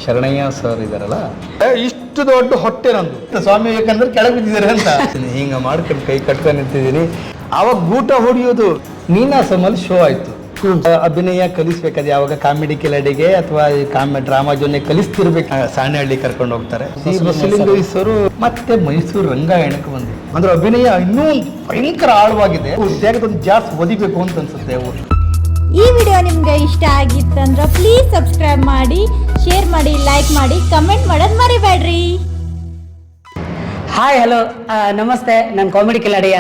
Sharanayya sir ಇದಾರಲ್ಲ, ಇಷ್ಟು ದೊಡ್ಡ ಹೊಟ್ಟೆ ನಂದು. ಸ್ವಾಮಿ ವಿವೇಕಾನಂದರು ಕೆಳಗೆ ಬಿದ್ದಿದ್ದಾರೆ ಅಂತ ಹಿಂಗೆ ಮಾಡ್ಕೊಂಡು ಕೈ ಕಟ್ಕೊಂಡು ನಿಂತಿದ್ದೀನಿ. ಆವಾಗ ಗೂಟ ಹೊಡಿಯೋದು. ನೀನಾಸಮಲ್ಲಿ ಶೋ ಆಯಿತು. ಅಭಿನಯ ಕಲಿಸ್ಬೇಕಾದ್ರೆ ಯಾವಾಗ ಕಾಮಿಡಿ ಕಿಲಾಡಿಗೆ ಅಥವಾ ಡ್ರಾಮಾ ಜೊತೆ ಕಲಿಸ್ತಿರ್ಬೇಕು. ಸಾಣೆಹಳ್ಳಿ ಕರ್ಕೊಂಡು ಹೋಗ್ತಾರೆ. ಬಸಲಿಂಗೇಶ್ವರು ಮತ್ತೆ ಮೈಸೂರು ರಂಗಾಯಣಕ್ಕೆ ಬಂದ್ವಿ. ಅಂದ್ರೆ ಅಭಿನಯ ಇನ್ನೂ ಭಯಂಕರ ಆಳವಾಗಿದೆ. ಜಾಗದೊಂದು ಜಾಸ್ತಿ ಓದಿಬೇಕು ಅಂತ ಅನ್ಸುತ್ತೆ. ಈ ವಿಡಿಯೋ ನಿಮ್ಗೆ ಇಷ್ಟ ಆಗಿತ್ತಂದ್ರೆ ಪ್ಲೀಸ್ ಸಬ್ಸ್ಕ್ರೈಬ್ ಮಾಡಿ, ಶೇರ್ ಮಾಡಿ, ಲೈಕ್ ಮಾಡಿ, ಕಮೆಂಟ್ ಮಾಡೋದು ಮರಿಬೇಡ್ರಿ. ಹಾಯ್, ಹಲೋ, ನಮಸ್ತೆ. ನಾನು ಕಾಮಿಡಿ ಕಿಲಾಡಿಯ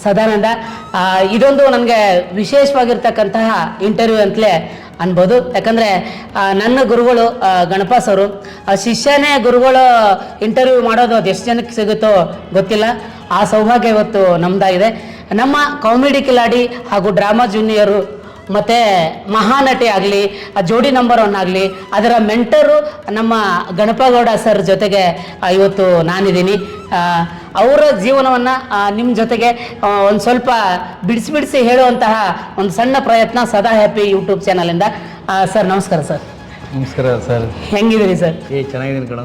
ಸದಾನಂದ. ಇದೊಂದು ನನಗೆ ವಿಶೇಷವಾಗಿರ್ತಕ್ಕಂತಹ ಇಂಟರ್ವ್ಯೂ ಅಂತಲೇ ಅನ್ಬೋದು. ಯಾಕಂದರೆ ನನ್ನ ಗುರುಗಳು ಗಣಪಾಸ್ ಅವರು, ಶಿಷ್ಯನೇ ಗುರುಗಳು ಇಂಟರ್ವ್ಯೂ ಮಾಡೋದು ಅದು ಎಷ್ಟು ಜನಕ್ಕೆ ಸಿಗುತ್ತೋ ಗೊತ್ತಿಲ್ಲ. ಆ ಸೌಭಾಗ್ಯ ಇವತ್ತು ನಮ್ಮದಾಗಿದೆ. ನಮ್ಮ ಕಾಮಿಡಿ ಕಿಲಾಡಿ ಹಾಗೂ ಡ್ರಾಮಾ ಜೂನಿಯರು ಮತ್ತು ಮಹಾನಟಿ ಆಗಲಿ, ಜೋಡಿ ನಂಬರ್ 1 ಆಗಲಿ, ಅದರ ಮೆಂಟರು ನಮ್ಮ ಗಣಪಗೌಡ ಸರ್ ಜೊತೆಗೆ ಇವತ್ತು ನಾನಿದ್ದೀನಿ. ಅವರ ಜೀವನವನ್ನು ನಿಮ್ಮ ಜೊತೆಗೆ ಒಂದು ಸ್ವಲ್ಪ ಬಿಡಿಸಿ ಹೇಳುವಂತಹ ಒಂದು ಸಣ್ಣ ಪ್ರಯತ್ನ ಸದಾ ಹ್ಯಾಪಿ ಯೂಟ್ಯೂಬ್ ಚಾನಲಿಂದ. ಸರ್ ನಮಸ್ಕಾರ. ಸರ್ ನಮಸ್ಕಾರ ಸರ್. ಹೆಂಗಿದ್ದೀರಿ ಸರ್? ಚೆನ್ನಾಗಿದ್ದೀನಿ ಕಣ.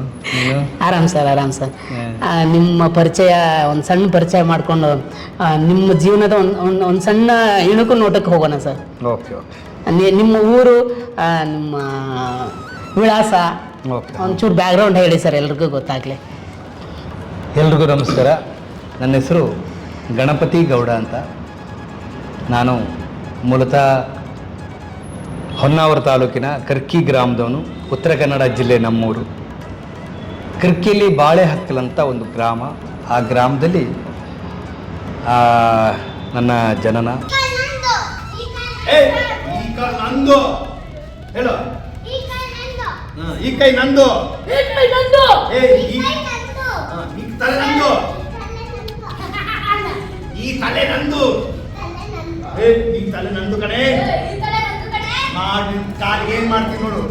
ಆರಾಮ್ ಸರ್. ನಿಮ್ಮ ಪರಿಚಯ, ಒಂದು ಸಣ್ಣ ಪರಿಚಯ ಮಾಡಿಕೊಂಡು ನಿಮ್ಮ ಜೀವನದ ಒಂದು ಸಣ್ಣ ಇಣುಕು ನೋಟಕ್ಕೆ ಹೋಗೋಣ ಸರ್. ಓಕೆ. ನಿಮ್ಮ ಊರು, ನಿಮ್ಮ ವಿಳಾಸ, ಒಂಚೂರು ಬ್ಯಾಕ್ಗ್ರೌಂಡ್ ಹೇಳಿ ಸರ್, ಎಲ್ರಿಗೂ ಗೊತ್ತಾಗಲಿ. ಎಲ್ರಿಗೂ ನಮಸ್ಕಾರ. ನನ್ನ ಹೆಸರು ಗಣಪತಿ ಗೌಡ ಅಂತ. ನಾನು ಮೂಲತಃ ಹೊನ್ನಾವರ ತಾಲೂಕಿನ ಕರ್ಕಿ ಗ್ರಾಮದವನು. ಉತ್ತರ ಕನ್ನಡ ಜಿಲ್ಲೆ ನಮ್ಮೂರು. ಕರ್ಕಿಯಲ್ಲಿ ಬಾಳೆಹಕ್ಕಲ್ ಒಂದು ಗ್ರಾಮ. ಆ ಗ್ರಾಮದಲ್ಲಿ ನನ್ನ ಜನನ. ಕಾಲಿಗೆ ಏನ್ ಮಾಡ್ತೀನಿ ನೋಡು.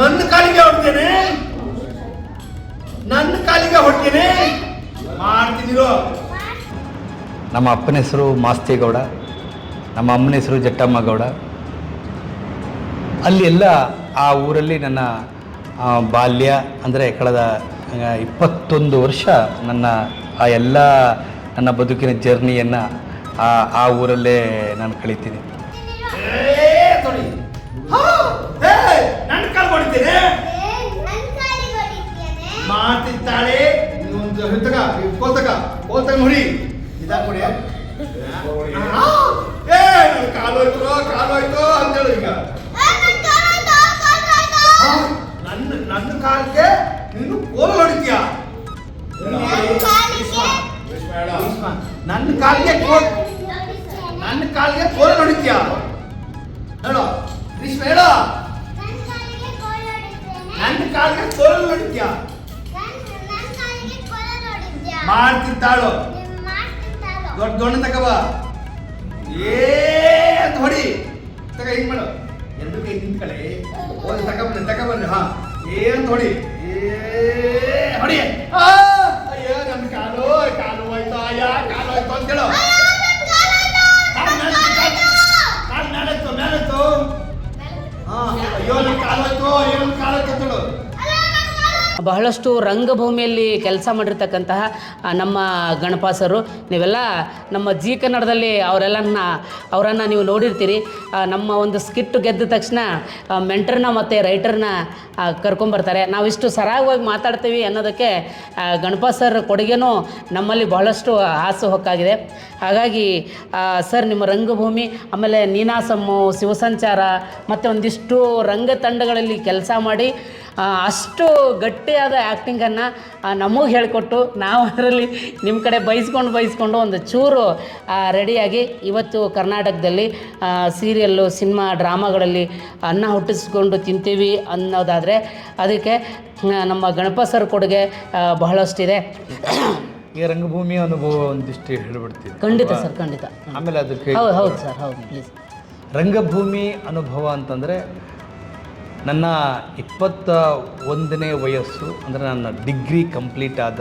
ನನ್ನ ಕಾಲಿಗೆ ಹೊಡ್ತೇನೆ, ಮಾಡ್ತಿದ್ದೀರೋ. ನಮ್ಮ ಅಪ್ಪನ ಹೆಸರು ಮಾಸ್ತಿಗೌಡ, ನಮ್ಮ ಅಮ್ಮನ ಹೆಸರು ಜಟ್ಟಮ್ಮ ಗೌಡ. ಅಲ್ಲಿ ಎಲ್ಲ ಆ ಊರಲ್ಲಿ ನನ್ನ ಬಾಲ್ಯ ಅಂದರೆ ಕಳೆದ 21 ವರ್ಷ ನನ್ನ ಆ ಎಲ್ಲ ನನ್ನ ಬದುಕಿನ ಜರ್ನಿಯನ್ನು ಆ ಊರಲ್ಲೇ ನಾನು ಕಳೀತೀನಿ. ಮಾಡ್ತಿದ್ದಾಳೆ ನೋಡಿ. ಇದಾಗಿ ಕಾಲೋಯ್ತು ಅಂತೇಳು. ಈಗ ನನ್ನ ಕಾಲಿಗೆ ನೀನು ಕೋಲು ಹೊಡಿತೀಯ. ನನ್ನ ಕಾಲಿಗೆ ಕೋಲು ಹೊಡಿತೀಯ ಹೇಳೋ ಗ್ರೀಷ್ಮ, ಹೇಳೋ. ನನ್ನ ಕಾಲಿಗೆ ಕೋಲು ಹೊಡಿತೀಯ. ಮಾಡ್ತಿದ್ದಾಳು. ದೊಡ್ಡ ದೊಣ್ಣ ತಗಬ ಅಂತ ಹೊಡಿ. ತಗ ಹಿಂಗ್ ಮಾಡು. ಎರಡು ಕೈ ನಿಂತ್ಕಳೆ. ಒಂದು ತಗಬನ್ನಿ. ಹಾ, ಏನ್ ಹೊಡಿ. ಹೊಡಿ. ಅಯ್ಯೋ, ನನ್ನ ಕಾಲು ಹೋಯ್ತು. ಅಯ್ಯ, ಕಾಲು ಹೋಯ್ತು ಅಂತ ಹೇಳು. ಮೇಲೆತ್ತು. ಹಾ, ಅಯ್ಯೋ, ನನ್ನ ಕಾಲು ಹೋಯ್ತು. ಅಯ್ಯೋ, ನನ್ನ ಕಾಲು ಹೋಯ್ತು ಅಂತ ಹೇಳು. ಬಹಳಷ್ಟು ರಂಗಭೂಮಿಯಲ್ಲಿ ಕೆಲಸ ಮಾಡಿರ್ತಕ್ಕಂತಹ ನಮ್ಮ ಗಣಪಾಸರು, ನೀವೆಲ್ಲ ನಮ್ಮ ಜಿ ಕನ್ನಡದಲ್ಲಿ ಅವರನ್ನು ನೀವು ನೋಡಿರ್ತೀರಿ. ನಮ್ಮ ಒಂದು ಸ್ಕಿಟ್ ಗೆದ್ದ ತಕ್ಷಣ ಮೆಂಟರ್ನ ಮತ್ತು ರೈಟರ್ನ ಕರ್ಕೊಂಬರ್ತಾರೆ. ನಾವಿಷ್ಟು ಸರಾಗವಾಗಿ ಮಾತಾಡ್ತೀವಿ ಅನ್ನೋದಕ್ಕೆ ಗಣಪಾಸರ್ ಕೊಡುಗೆನೂ ನಮ್ಮಲ್ಲಿ ಬಹಳಷ್ಟು ಹಾಸುಹೊಕ್ಕಾಗಿದೆ. ಹಾಗಾಗಿ ಸರ್, ನಿಮ್ಮ ರಂಗಭೂಮಿ, ಆಮೇಲೆ ನೀನಾಸಮ್ಮು, ಶಿವಸಂಚಾರ ಮತ್ತು ಒಂದಿಷ್ಟು ರಂಗತಂಡಗಳಲ್ಲಿ ಕೆಲಸ ಮಾಡಿ ಅಷ್ಟು ಗಟ್ಟಿಯಾದ ಆ್ಯಕ್ಟಿಂಗನ್ನು ನಮಗೆ ಹೇಳಿಕೊಟ್ಟು, ನಾವು ಅದರಲ್ಲಿ ನಿಮ್ಮ ಕಡೆ ಬಯಸ್ಕೊಂಡು ಒಂದು ಚೂರು ರೆಡಿಯಾಗಿ ಇವತ್ತು ಕರ್ನಾಟಕದಲ್ಲಿ ಸೀರಿಯಲ್ಲು, ಸಿನಿಮಾ, ಡ್ರಾಮಾಗಳಲ್ಲಿ ಅನ್ನ ಹುಟ್ಟಿಸ್ಕೊಂಡು ತಿಂತೀವಿ ಅನ್ನೋದಾದರೆ ಅದಕ್ಕೆ ನಮ್ಮ ಗಣಪಸರ್ ಕೊಡುಗೆ ಬಹಳಷ್ಟಿದೆ. ಈ ರಂಗಭೂಮಿ ಅನುಭವ ಒಂದಿಷ್ಟು ಹೇಳ್ಬಿಡ್ತೀವಿ. ಖಂಡಿತ ಸರ್, ಖಂಡಿತ. ಆಮೇಲೆ ಅದಕ್ಕೆ ಹೌದು ಸರ್, ಹೌದು, ಪ್ಲೀಸ್. ರಂಗಭೂಮಿ ಅನುಭವ ಅಂತಂದರೆ ನನ್ನ 21ನೇ ವಯಸ್ಸು, ಅಂದರೆ ನನ್ನ ಡಿಗ್ರಿ ಕಂಪ್ಲೀಟ್ ಆದ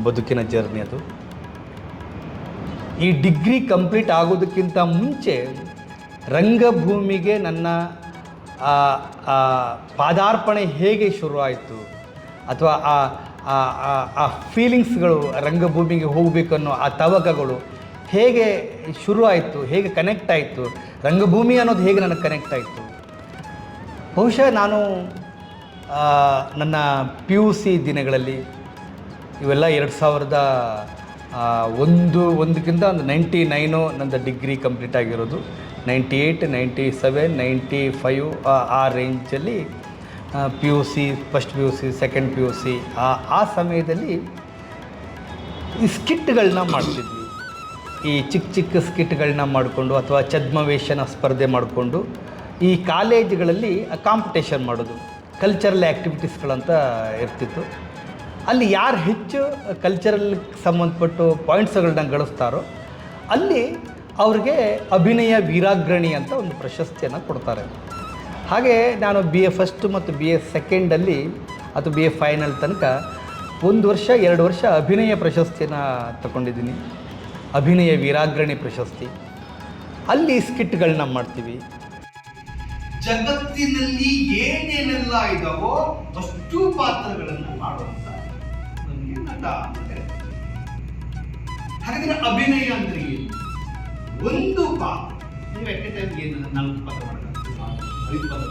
ಬದುಕಿನ ಜರ್ನಿ ಅದು. ಈ ಡಿಗ್ರಿ ಕಂಪ್ಲೀಟ್ ಆಗೋದಕ್ಕಿಂತ ಮುಂಚೆ ರಂಗಭೂಮಿಗೆ ನನ್ನ ಪಾದಾರ್ಪಣೆ ಹೇಗೆ ಶುರುವಾಯಿತು ಅಥವಾ ಆ ಫೀಲಿಂಗ್ಸ್ಗಳು ರಂಗಭೂಮಿಗೆ ಹೋಗಬೇಕನ್ನೋ ಆ ತವಕಗಳು ಹೇಗೆ ಶುರುವಾಯಿತು, ಹೇಗೆ ಕನೆಕ್ಟ್ ಆಯಿತು, ರಂಗಭೂಮಿ ಅನ್ನೋದು ಹೇಗೆ ನನಗೆ ಕನೆಕ್ಟ್ ಆಯಿತು. ಬಹುಶಃ ನಾನು ನನ್ನ ಪಿ ಯು ಸಿ ದಿನಗಳಲ್ಲಿ ಇವೆಲ್ಲ 2001ಕ್ಕಿಂತ ಒಂದು 99 ನಂದು ಡಿಗ್ರಿ ಕಂಪ್ಲೀಟ್ ಆಗಿರೋದು. 98, 97, 95 ಆ ರೇಂಜಲ್ಲಿ P U C, first P U C, second P U C ಆ ಸಮಯದಲ್ಲಿ ಈ ಸ್ಕಿಟ್ಗಳನ್ನ ಮಾಡ್ತಿದ್ವಿ. ಈ ಚಿಕ್ಕ ಚಿಕ್ಕ ಸ್ಕಿಟ್ಗಳನ್ನ ಮಾಡಿಕೊಂಡು ಅಥವಾ ಛದ್ಮವೇಷನ ಸ್ಪರ್ಧೆ ಮಾಡಿಕೊಂಡು ಈ ಕಾಲೇಜುಗಳಲ್ಲಿ ಕಾಂಪಿಟೇಷನ್ ಮಾಡೋದು, ಕಲ್ಚರಲ್ ಆ್ಯಕ್ಟಿವಿಟೀಸ್ಗಳಂತ ಇರ್ತಿತ್ತು. ಅಲ್ಲಿ ಯಾರು ಹೆಚ್ಚು ಕಲ್ಚರಲ್ ಸಂಬಂಧಪಟ್ಟು ಪಾಯಿಂಟ್ಸ್ಗಳನ್ನ ಗಳಿಸ್ತಾರೋ ಅಲ್ಲಿ ಅವ್ರಿಗೆ ಅಭಿನಯ ವೀರಾಗ್ರಣಿ ಅಂತ ಒಂದು ಪ್ರಶಸ್ತಿಯನ್ನು ಕೊಡ್ತಾರೆ. ಹಾಗೆ ನಾನು ಬಿ ಎ ಫಸ್ಟ್ ಮತ್ತು ಬಿ ಎ ಸೆಕೆಂಡಲ್ಲಿ ಅಥವಾ ಬಿ ಎ ಫೈನಲ್ ತನಕ 1 ವರ್ಷ 2 ವರ್ಷ ಅಭಿನಯ ಪ್ರಶಸ್ತಿಯನ್ನು ತಗೊಂಡಿದ್ದೀನಿ, ಅಭಿನಯ ವೀರಾಗ್ರಣಿ ಪ್ರಶಸ್ತಿ. ಅಲ್ಲಿ ಸ್ಕಿಟ್ಗಳನ್ನ ಮಾಡ್ತೀವಿ. ಜಗತ್ತಿನಲ್ಲಿ ಏನೇನೆಲ್ಲ ಇದಾವೋ ಅಷ್ಟು ಪಾತ್ರಗಳನ್ನು ಮಾಡುವಂತ ನಮಗೆ ನಟ ಅಂದ್ರೆ. ಹಾಗಾದ್ರೆ ಅಭಿನಯ ಅಂದ್ರೆ ಏನು? ಒಂದು ಪಾತ್ರ, ನೀವು ಎಟ್ ಟೈಮ್ ಏನು 4 ಪಾತ್ರ ಮಾಡಬೇಕು, 5 ಪಾತ್ರ,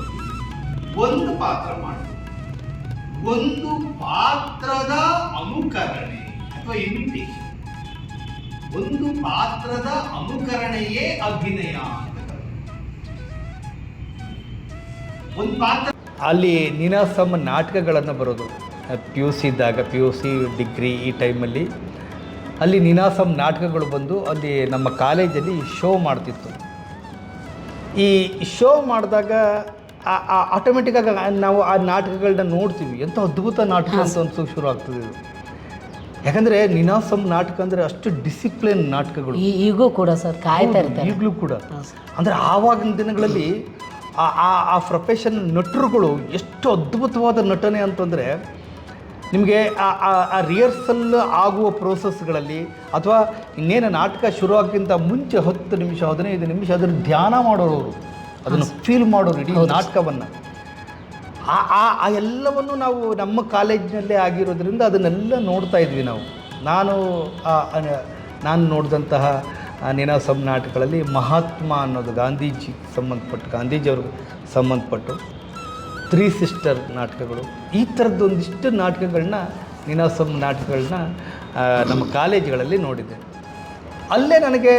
ಒಂದು ಪಾತ್ರ ಮಾಡಬೇಕು. ಒಂದು ಪಾತ್ರದ ಅನುಕರಣೆ ಅಥವಾ ಇಮಿಟೇಷನ್, ಒಂದು ಪಾತ್ರದ ಅನುಕರಣೆಯೇ ಅಭಿನಯ ಅಂತ. ಒಂದು ಪಾತ್ರ ಅಲ್ಲಿ ನೀನಾಸಂ ನಾಟಕಗಳನ್ನು ಬರೋದು ಪಿ ಯು ಸಿ ಇದ್ದಾಗ, ಪಿ ಯು ಸಿ ಡಿಗ್ರಿ ಈ ಟೈಮಲ್ಲಿ ಅಲ್ಲಿ ನೀನಾಸಂ ನಾಟಕಗಳು ಬಂದು ಅಲ್ಲಿ ನಮ್ಮ ಕಾಲೇಜಲ್ಲಿ ಶೋ ಮಾಡ್ತಿತ್ತು. ಈ ಶೋ ಮಾಡಿದಾಗ ಆಟೋಮೆಟಿಕ್ಕಾಗಿ ನಾವು ಆ ನಾಟಕಗಳನ್ನ ನೋಡ್ತೀವಿ. ಎಂಥ ಅದ್ಭುತ ನಾಟಕ ಅಂತ ಅನ್ಸೋಕೆ ಶುರು ಆಗ್ತದೆ ಇದು. ಯಾಕಂದರೆ ನೀನಾಸಂ ನಾಟಕ ಅಂದರೆ ಅಷ್ಟು ಡಿಸಿಪ್ಲಿನ್ ನಾಟಕಗಳು ಈಗೂ ಕೂಡ ಸರ್ ಕಾಯ್ತಾ ಇರ್ತಾರೆ. ಈಗಲೂ ಕೂಡ ಅಂದರೆ ಆವಾಗಿನ ದಿನಗಳಲ್ಲಿ ಆ ಪ್ರೊಫೆಷನ್ ನಟರುಗಳು ಎಷ್ಟು ಅದ್ಭುತವಾದ ನಟನೆ ಅಂತಂದರೆ ನಿಮಗೆ ಆ ರಿಹರ್ಸಲ್ ಆಗುವ ಪ್ರೋಸೆಸ್ಗಳಲ್ಲಿ ಅಥವಾ ಇನ್ನೇನು ನಾಟಕ ಶುರುವಾಗೋಕ್ಕಿಂತ ಮುಂಚೆ 10 ನಿಮಿಷ 15 ನಿಮಿಷ ಅದರ ಧ್ಯಾನ ಮಾಡೋರು, ಅವರು ಅದನ್ನು ಫೀಲ್ ಮಾಡೋರು ಇಡೀ ನಾಟಕವನ್ನು. ಆ ಎಲ್ಲವನ್ನು ನಾವು ನಮ್ಮ ಕಾಲೇಜಿನಲ್ಲೇ ಆಗಿರೋದ್ರಿಂದ ಅದನ್ನೆಲ್ಲ ನೋಡ್ತಾ ಇದ್ವಿ ನಾವು. ನಾನು ನೋಡಿದಂತಹ ನೀನಾಸಂ ನಾಟಕಗಳಲ್ಲಿ ಮಹಾತ್ಮ ಅನ್ನೋದು ಗಾಂಧೀಜಿಯವ್ರಿಗೆ ಸಂಬಂಧಪಟ್ಟು 3 ಸಿಸ್ಟರ್ ನಾಟಕಗಳು, ಈ ಥರದ್ದು ಒಂದಿಷ್ಟು ನಾಟಕಗಳನ್ನ ನೀನಾಸಂ ನಾಟಕಗಳನ್ನ ನಮ್ಮ ಕಾಲೇಜುಗಳಲ್ಲಿ ನೋಡಿದೆ. ಅಲ್ಲೇ ನನಗೆ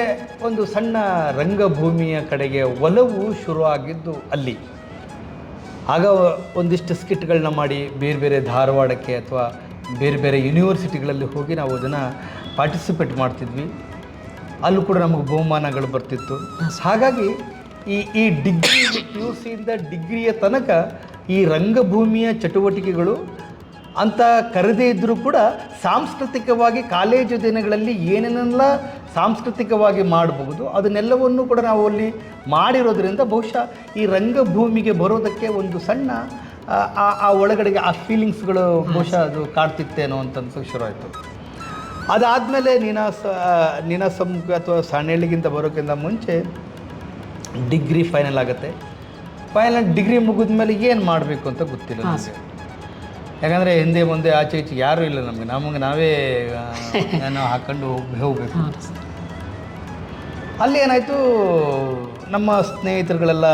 ಒಂದು ಸಣ್ಣ ರಂಗಭೂಮಿಯ ಕಡೆಗೆ ಒಲವು ಶುರುವಾಗಿದ್ದು ಅಲ್ಲಿ. ಆಗ ಒಂದಿಷ್ಟು ಸ್ಕಿಟ್ಗಳನ್ನ ಮಾಡಿ ಬೇರೆ ಬೇರೆ ಧಾರವಾಡಕ್ಕೆ ಅಥವಾ ಬೇರೆ ಬೇರೆ ಯೂನಿವರ್ಸಿಟಿಗಳಲ್ಲಿ ಹೋಗಿ ನಾವು ಅದನ್ನು ಪಾರ್ಟಿಸಿಪೇಟ್ ಮಾಡ್ತಿದ್ವಿ. ಅಲ್ಲೂ ಕೂಡ ನಮಗೆ ಬಹುಮಾನಗಳು ಬರ್ತಿತ್ತು. ಹಾಗಾಗಿ ಈ ಡಿಗ್ರಿ ಪಿ ಯು ಸಿಯಿಂದ ಡಿಗ್ರಿಯ ತನಕ ಈ ರಂಗಭೂಮಿಯ ಚಟುವಟಿಕೆಗಳು ಅಂತ ಕರೆದೇ ಇದ್ದರೂ ಕೂಡ ಸಾಂಸ್ಕೃತಿಕವಾಗಿ ಕಾಲೇಜು ದಿನಗಳಲ್ಲಿ ಏನೇನೆಲ್ಲ ಸಾಂಸ್ಕೃತಿಕವಾಗಿ ಮಾಡಬಹುದು ಅದನ್ನೆಲ್ಲವನ್ನು ಕೂಡ ನಾವು ಅಲ್ಲಿ ಮಾಡಿರೋದ್ರಿಂದ ಬಹುಶಃ ಈ ರಂಗಭೂಮಿಗೆ ಬರೋದಕ್ಕೆ ಒಂದು ಸಣ್ಣ ಆ ಒಳಗಡೆಗೆ ಆ ಫೀಲಿಂಗ್ಸ್ಗಳು ಬಹುಶಃ ಅದು ಕಾಡ್ತಿತ್ತೇನೋ ಅಂತ ಅನ್ಸೋಕೆ ಶುರು ಆಯಿತು. ಅದಾದಮೇಲೆ ನೀನಾಸಂ ಅಥವಾ ಸಾಣೇಳಿಗಿಂತ ಬರೋಕ್ಕಿಂತ ಮುಂಚೆ ಡಿಗ್ರಿ ಫೈನಲ್ ಆಗುತ್ತೆ. ಫೈನಲ್ ಡಿಗ್ರಿ ಮುಗಿದ ಮೇಲೆ ಏನು ಮಾಡಬೇಕು ಅಂತ ಗೊತ್ತಿಲ್ಲ ನಮಗೆ. ಯಾಕಂದರೆ ಹಿಂದೆ ಮುಂದೆ ಆಚೆ ಈಚೆ ಯಾರೂ ಇಲ್ಲ ನಮಗೆ ನಾವೇ ನಾವು ಹಾಕ್ಕೊಂಡು ಹೋಗಬೇಕು. ಅಲ್ಲಿ ಏನಾಯಿತು, ನಮ್ಮ ಸ್ನೇಹಿತರುಗಳೆಲ್ಲ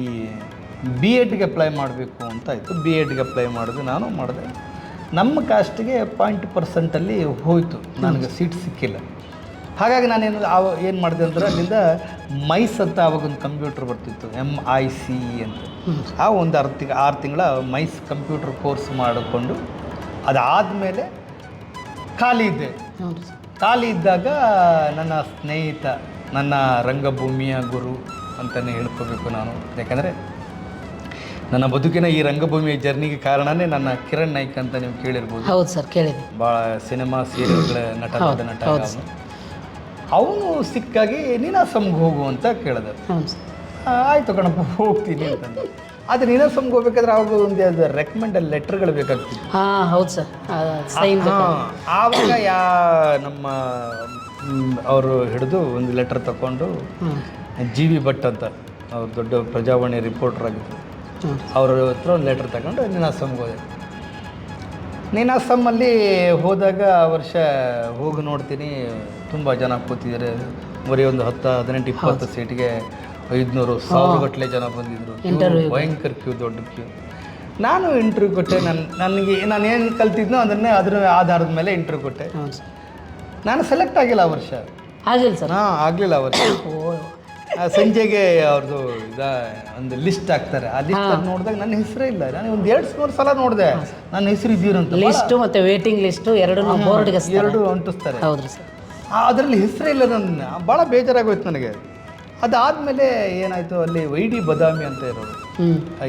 ಈ ಬಿ ಎಡ್ಗೆ ಅಪ್ಲೈ ಮಾಡಬೇಕು ಅಂತ ಆಯಿತು. ಬಿ ಎಡ್ಗೆ ಅಪ್ಲೈ ಮಾಡಿದೆ, ನಾನು ಮಾಡಿದೆ. ನಮ್ಮ ಕಾಸ್ಟಿಗೆ 0% ಹೋಯಿತು, ನನಗೆ ಸೀಟ್ ಸಿಕ್ಕಿಲ್ಲ. ಹಾಗಾಗಿ ನಾನೇನು ಏನು ಮಾಡಿದೆ ಅಂದ್ರೆ ಅಲ್ಲಿಂದ ಮೈಸ್ ಅಂತ ಆವಾಗೊಂದು ಕಂಪ್ಯೂಟರ್ ಬರ್ತಿತ್ತು, MIC ಅಂತ. ಆ ಒಂದು 6 ತಿಂಗಳ ಮೈಸ್ ಕಂಪ್ಯೂಟರ್ ಕೋರ್ಸ್ ಮಾಡಿಕೊಂಡು ಅದಾದಮೇಲೆ ಖಾಲಿ ಇದ್ದೆ. ಖಾಲಿ ಇದ್ದಾಗ ನನ್ನ ಸ್ನೇಹಿತ, ನನ್ನ ರಂಗಭೂಮಿಯ ಗುರು ಅಂತಲೇ ಹೇಳ್ಕೋಬೇಕು ನಾನು. ಯಾಕಂದರೆ ನನ್ನ ಬದುಕಿನ ಈ ರಂಗಭೂಮಿಯ ಜರ್ನಿಗೆ ಕಾರಣನೇ ನನ್ನ ಕಿರಣ್ ನಾಯ್ಕ್ ಅಂತ ನೀವು ಕೇಳಿರ್ಬೋದು. ಹೌದು ಸರ್, ಕೇಳಿದೆ. ಭಾಳ ಸಿನಿಮಾ ಸೀರಿಯಲ್ಗಳ ನಟ. ಅವನು ಸಿಕ್ಕಾಗಿ ನೀನಾಸಂಗೆ ಹೋಗು ಅಂತ ಕೇಳಿದೆ. ಆಯಿತು ಕಣಪ್ಪ ಹೋಗ್ತೀನಿ ಅಂತಂದು. ಆದರೆ ನೀನಾಸಂಗೆ ಹೋಗ್ಬೇಕಾದ್ರೆ ಅವಾಗ ಒಂದು ಅದು ರೆಕಮೆಂಡ್ ಲೆಟರ್ಗಳು ಬೇಕಾಗ್ತಿತ್ತು. ಹೌದು ಸರ್, ಸೈನ್. ಆವಾಗ ನಮ್ಮ ಅವರು ಹಿಡಿದು ಒಂದು ಲೆಟರ್ ತಗೊಂಡು ಜಿ ವಿ ಭಟ್ ಅಂತ ಅವ್ರು ದೊಡ್ಡ ಪ್ರಜಾವಾಣಿ ರಿಪೋರ್ಟರ್ ಆಗಿದ್ದರು, ಅವ್ರ ಹತ್ರ ಒಂದು ಲೆಟರ್ ತಗೊಂಡು ನೀನಾಸಮ್ಗೆ ಹೋದೆ. ನೀನಾಸಮ್ಮಲ್ಲಿ ಹೋದಾಗ ಆ ವರ್ಷ ಹೋಗಿ ನೋಡ್ತೀನಿ, ತುಂಬ ಜನ ಕೂತಿದ್ದಾರೆ. ಬರೀ ಒಂದು 10-18-20 ಸೀಟಿಗೆ 500-1000 ಗಟ್ಟಲೆ ಜನ ಬಂದಿದ್ದರು. ಭಯಂಕರ ಕ್ಯೂ, ದೊಡ್ಡ ಕ್ಯೂ. ನಾನು ಇಂಟರ್ವ್ಯೂ ಕೊಟ್ಟೆ. ನಾನೇನು ಕಲ್ತಿದ್ನೋ ಅದರ ಆಧಾರದ ಮೇಲೆ ಇಂಟರ್ವ್ಯೂ ಕೊಟ್ಟೆ. ನಾನು ಸೆಲೆಕ್ಟ್ ಆಗಿಲ್ಲ ಆ ವರ್ಷ. ಆಗಿಲ್ಲ ಸರ್? ಹಾಂ, ಆಗಲಿಲ್ಲ ಆ ವರ್ಷ. ಸಂಜೆಗೆ ಅವ್ರದ್ದು ಒಂದು ಲಿಸ್ಟ್ ಹಾಕ್ತಾರೆ. ಆ ಲಿಸ್ಟ್ ನೋಡಿದಾಗ ನನ್ನ ಹೆಸರೇ ಇಲ್ಲ. ನಾನು ಒಂದು 2-3 ಸಲ ನೋಡಿದೆ ನನ್ನ ಹೆಸರು ಇದ್ದೀರಂತ. ಲಿಸ್ಟು ಮತ್ತು ವೇಟಿಂಗ್ ಲಿಸ್ಟು ಎರಡು ಅಂಟಿಸ್ತಾರೆ. ಹೌದ್ರಿ ಸರ್. ಅದರಲ್ಲಿ ಹೆಸರೇ ಇಲ್ಲ. ನನ್ನ ಭಾಳ ಬೇಜಾರಾಗೋಯ್ತು ನನಗೆ. ಅದಾದಮೇಲೆ ಏನಾಯಿತು, ಅಲ್ಲಿ ವೈಡಿ ಬದಾಮಿ ಅಂತ ಇರೋರು,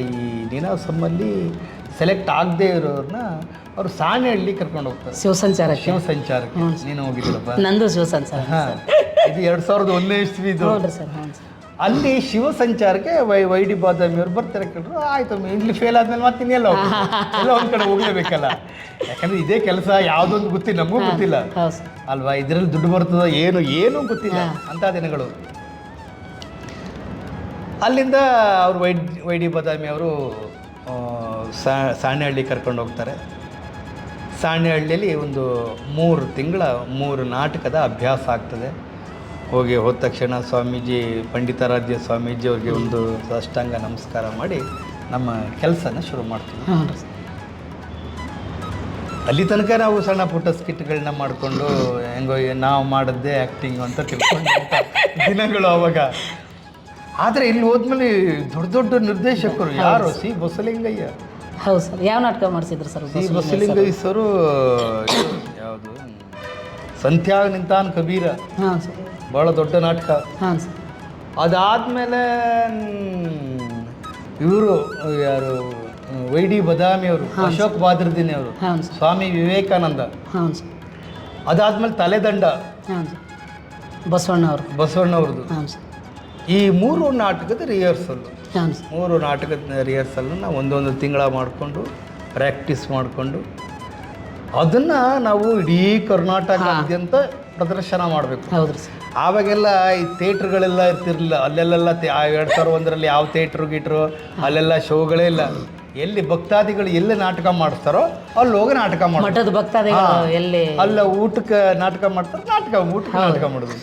ಈ ನೀನಾಸಮ್ಮಲ್ಲಿ ಸೆಲೆಕ್ಟ್ ಆಗದೆ ಇರೋರನ್ನ ಅವರು ಸಾಣೆಹಳ್ಳಿ ಕರ್ಕೊಂಡು ಹೋಗ್ತಾರೆ ಶಿವಸಂಚಾರಕ್ಕೆ. ನೀನು ಹೋಗಿದ್ದೀರಪ್ಪ? ನಂದು ಶಿವಸಂಚಾರ. ಹಾಂ, ಇದು 2001 ಇಸ್ವಿದು. ಅಲ್ಲಿ ಶಿವಸಂಚಾರಕ್ಕೆ ವೈ ಡಿ ಬಾದಾಮಿ ಅವ್ರು ಬರ್ತಾರೆ. ಕಂಡ್ರು ಆಯ್ತು, ಇಲ್ಲಿ ಫೇಲ್ ಆದ್ಮೇಲೆ ಮತ್ತೆ ಇನ್ನೆಲ್ಲ ಒಂದು ಕಡೆ ಹೋಗಲೇಬೇಕಲ್ಲ. ಯಾಕಂದ್ರೆ ಇದೇ ಕೆಲಸ ಯಾವುದೊಂದು ಗೊತ್ತಿಲ್ಲ, ನಮಗೂ ಗೊತ್ತಿಲ್ಲ ಅಲ್ವಾ, ಇದರಲ್ಲಿ ದುಡ್ಡು ಬರ್ತದೋ ಏನೂ ಗೊತ್ತಿಲ್ಲ ಅಂಥ ದಿನಗಳು. ಅಲ್ಲಿಂದ ಅವರು ವೈ ಡಿ ಬಾದಾಮಿ ಅವರು ಸಾಣೆಹಳ್ಳಿ ಕರ್ಕೊಂಡು ಹೋಗ್ತಾರೆ. ಸಾಣೆಹಳ್ಳಿಯಲ್ಲಿ ಒಂದು 3 ತಿಂಗಳ 3 ನಾಟಕದ ಅಭ್ಯಾಸ ಆಗ್ತದೆ. ಹೋದ ತಕ್ಷಣ ಸ್ವಾಮೀಜಿ, ಪಂಡಿತಾರಾಧ್ಯ ಸ್ವಾಮೀಜಿ ಅವ್ರಿಗೆ ಒಂದು ಸಾಷ್ಟಾಂಗ ನಮಸ್ಕಾರ ಮಾಡಿ ನಮ್ಮ ಕೆಲಸನ ಶುರು ಮಾಡ್ತೀವಿ. ಅಲ್ಲಿ ತನಕ ನಾವು ಸಣ್ಣ ಪುಟ್ಟ ಸ್ಕಿಟ್ಗಳನ್ನ ಮಾಡಿಕೊಂಡು ಹೆಂಗೋ ನಾವು ಮಾಡಿದ್ದೆ ಆ್ಯಕ್ಟಿಂಗ್ ಅಂತ ತಿಳ್ಕೊಂಡು ದಿನಗಳು ಅವಾಗ. ಆದರೆ ಇಲ್ಲಿ ಹೋದ್ಮೇಲೆ ದೊಡ್ಡ ನಿರ್ದೇಶಕರು ಯಾರು, ಸಿ ಬಸಲಿಂಗಯ್ಯ. ಹೌದು ಸರ್. ಯಾವ ನಾಟಕ ಮಾಡಿಸಿದ್ರು ಸರ್? ಸಿ ಬಸಲಿಂಗಯ್ಯ ಸರು. ಯಾವುದು, ಸಂತ್ಯಾಗ ನಿಂತಾನ್ ಕಬೀರ. ಹಾಂ ಸರ್, ಭಾಳ ದೊಡ್ಡ ನಾಟಕ. ಹಾಂ ಸರ್. ಅದಾದಮೇಲೆ ಇವರು ಯಾರು, ವೈ ಡಿ ಬದಾಮಿ ಅವರು, ಅಶೋಕ್ ಬಾದ್ರದಿನಿ ಅವರು, ಸ್ವಾಮಿ ವಿವೇಕಾನಂದ. ಹಾಂ ಸರ್. ಅದಾದ್ಮೇಲೆ ತಲೆದಂಡ. ಹಾಂ ಸರ್. ಬಸವಣ್ಣವ್ರದ್ದು. ಹಾಂ ಸರ್. ಈ 3 ನಾಟಕದ ರಿಹರ್ಸಲ್ಲು. 3 ನಾಟಕದ ರಿಹರ್ಸಲ್ನ ಒಂದೊಂದು ತಿಂಗಳ ಮಾಡಿಕೊಂಡು ಪ್ರಾಕ್ಟೀಸ್ ಮಾಡಿಕೊಂಡು ಅದನ್ನು ನಾವು ಇಡೀ ಕರ್ನಾಟಕದಾದ್ಯಂತ ಪ್ರದರ್ಶನ ಮಾಡಬೇಕು. ಹೌದು ಸರ್. ಆವಾಗೆಲ್ಲ ಈ ಥಿಯೇಟ್ರ್ಗಳೆಲ್ಲ ಇರ್ತಿರ್ಲಿಲ್ಲ. ಅಲ್ಲೆಲ್ಲ 2001ರಲ್ಲಿ ಯಾವ ಥಿಯೇಟ್ರು ಅಲ್ಲೆಲ್ಲ ಶೋಗಳೇ ಇಲ್ಲ. ಎಲ್ಲಿ ಭಕ್ತಾದಿಗಳು ಎಲ್ಲಿ ನಾಟಕ ಮಾಡಿಸ್ತಾರೋ ಅಲ್ಲಿ ಹೋಗಿ ನಾಟಕ ಮಾಡ್ತಾರೆ. ಅಲ್ಲ ಊಟಕ್ಕೆ ನಾಟಕ ಮಾಡ್ತಾರೆ, ಊಟಕ್ಕೆ ನಾಟಕ ಮಾಡೋದು.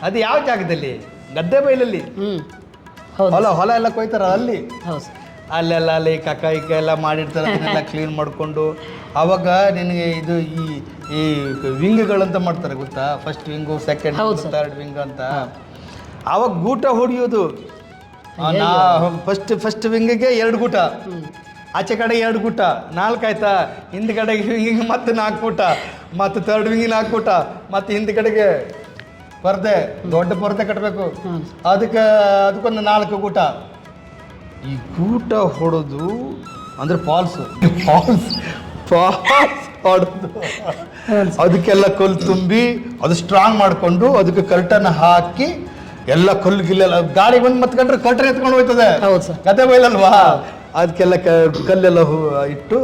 ಅದು ಯಾವ ಜಾಗದಲ್ಲಿ? ಗದ್ದೆ ಬೈಲಲ್ಲಿ. ಹೊಲ ಎಲ್ಲ ಕೊಯ್ತಾರ ಅಲ್ಲಿ. ಅಲ್ಲೆಲ್ಲ ಅಲ್ಲಿ ಕಕ್ಕ ಇಕ್ಕ ಎಲ್ಲ ಮಾಡಿರ್ತಾರೆ. ಅದನ್ನೆಲ್ಲ ಕ್ಲೀನ್ ಮಾಡಿಕೊಂಡು ಅವಾಗ ನಿನಗೆ ಇದು ಈ ವಿಂಗ್ಗಳಂತ ಮಾಡ್ತಾರೆ ಗೊತ್ತಾ? First wing, second, third wing ಅಂತ. ಆವಾಗ ಗೂಟ ಹೊಡಿಯೋದು. ಫಸ್ಟ್ ವಿಂಗಿಗೆ 2 ಗೂಟ, ಆಚೆ ಕಡೆ 2 ಗೂಟ, 4 ಆಯ್ತಾ? ಹಿಂದ್ ಕಡೆಗೆ ವಿಂಗಿಗೆ ಮತ್ತೆ 4 ಗೂಟ, ಮತ್ತು ಥರ್ಡ್ ವಿಂಗಿಗೆ 4 ಗೂಟ, ಮತ್ತು ಹಿಂದ್ ಕಡೆಗೆ ಪರ್ದೆ, ದೊಡ್ಡ ಪರ್ದೆ ಕಟ್ಟಬೇಕು. ಅದಕ್ಕೊಂದು 4 ಗೂಟ. ಈ ಗೂಟ ಹೊಡೋದು ಅಂದ್ರೆ ಫಾಲ್ಸ್ ಹೊಡೆದು ಅದಕ್ಕೆಲ್ಲ ಕಲ್ಲು ತುಂಬಿ ಅದು ಸ್ಟ್ರಾಂಗ್ ಮಾಡಿಕೊಂಡು ಅದಕ್ಕೆ ಕರ್ಟನ್ ಹಾಕಿ ಎಲ್ಲ ಕಲ್ಲು ಗಿಲ್ಲೆಲ್ಲ ಗಾಡಿ ಬಂದು ಮತ್ಕೊಂಡ್ರೆ ಕರ್ಟನ್ ಎತ್ಕೊಂಡು ಹೋಗ್ತದೆ. ಗದ್ದೆ ಬೈಲಲ್ವಾ? ಅದಕ್ಕೆಲ್ಲ ಕಲ್ಲೆಲ್ಲ ಇಟ್ಟು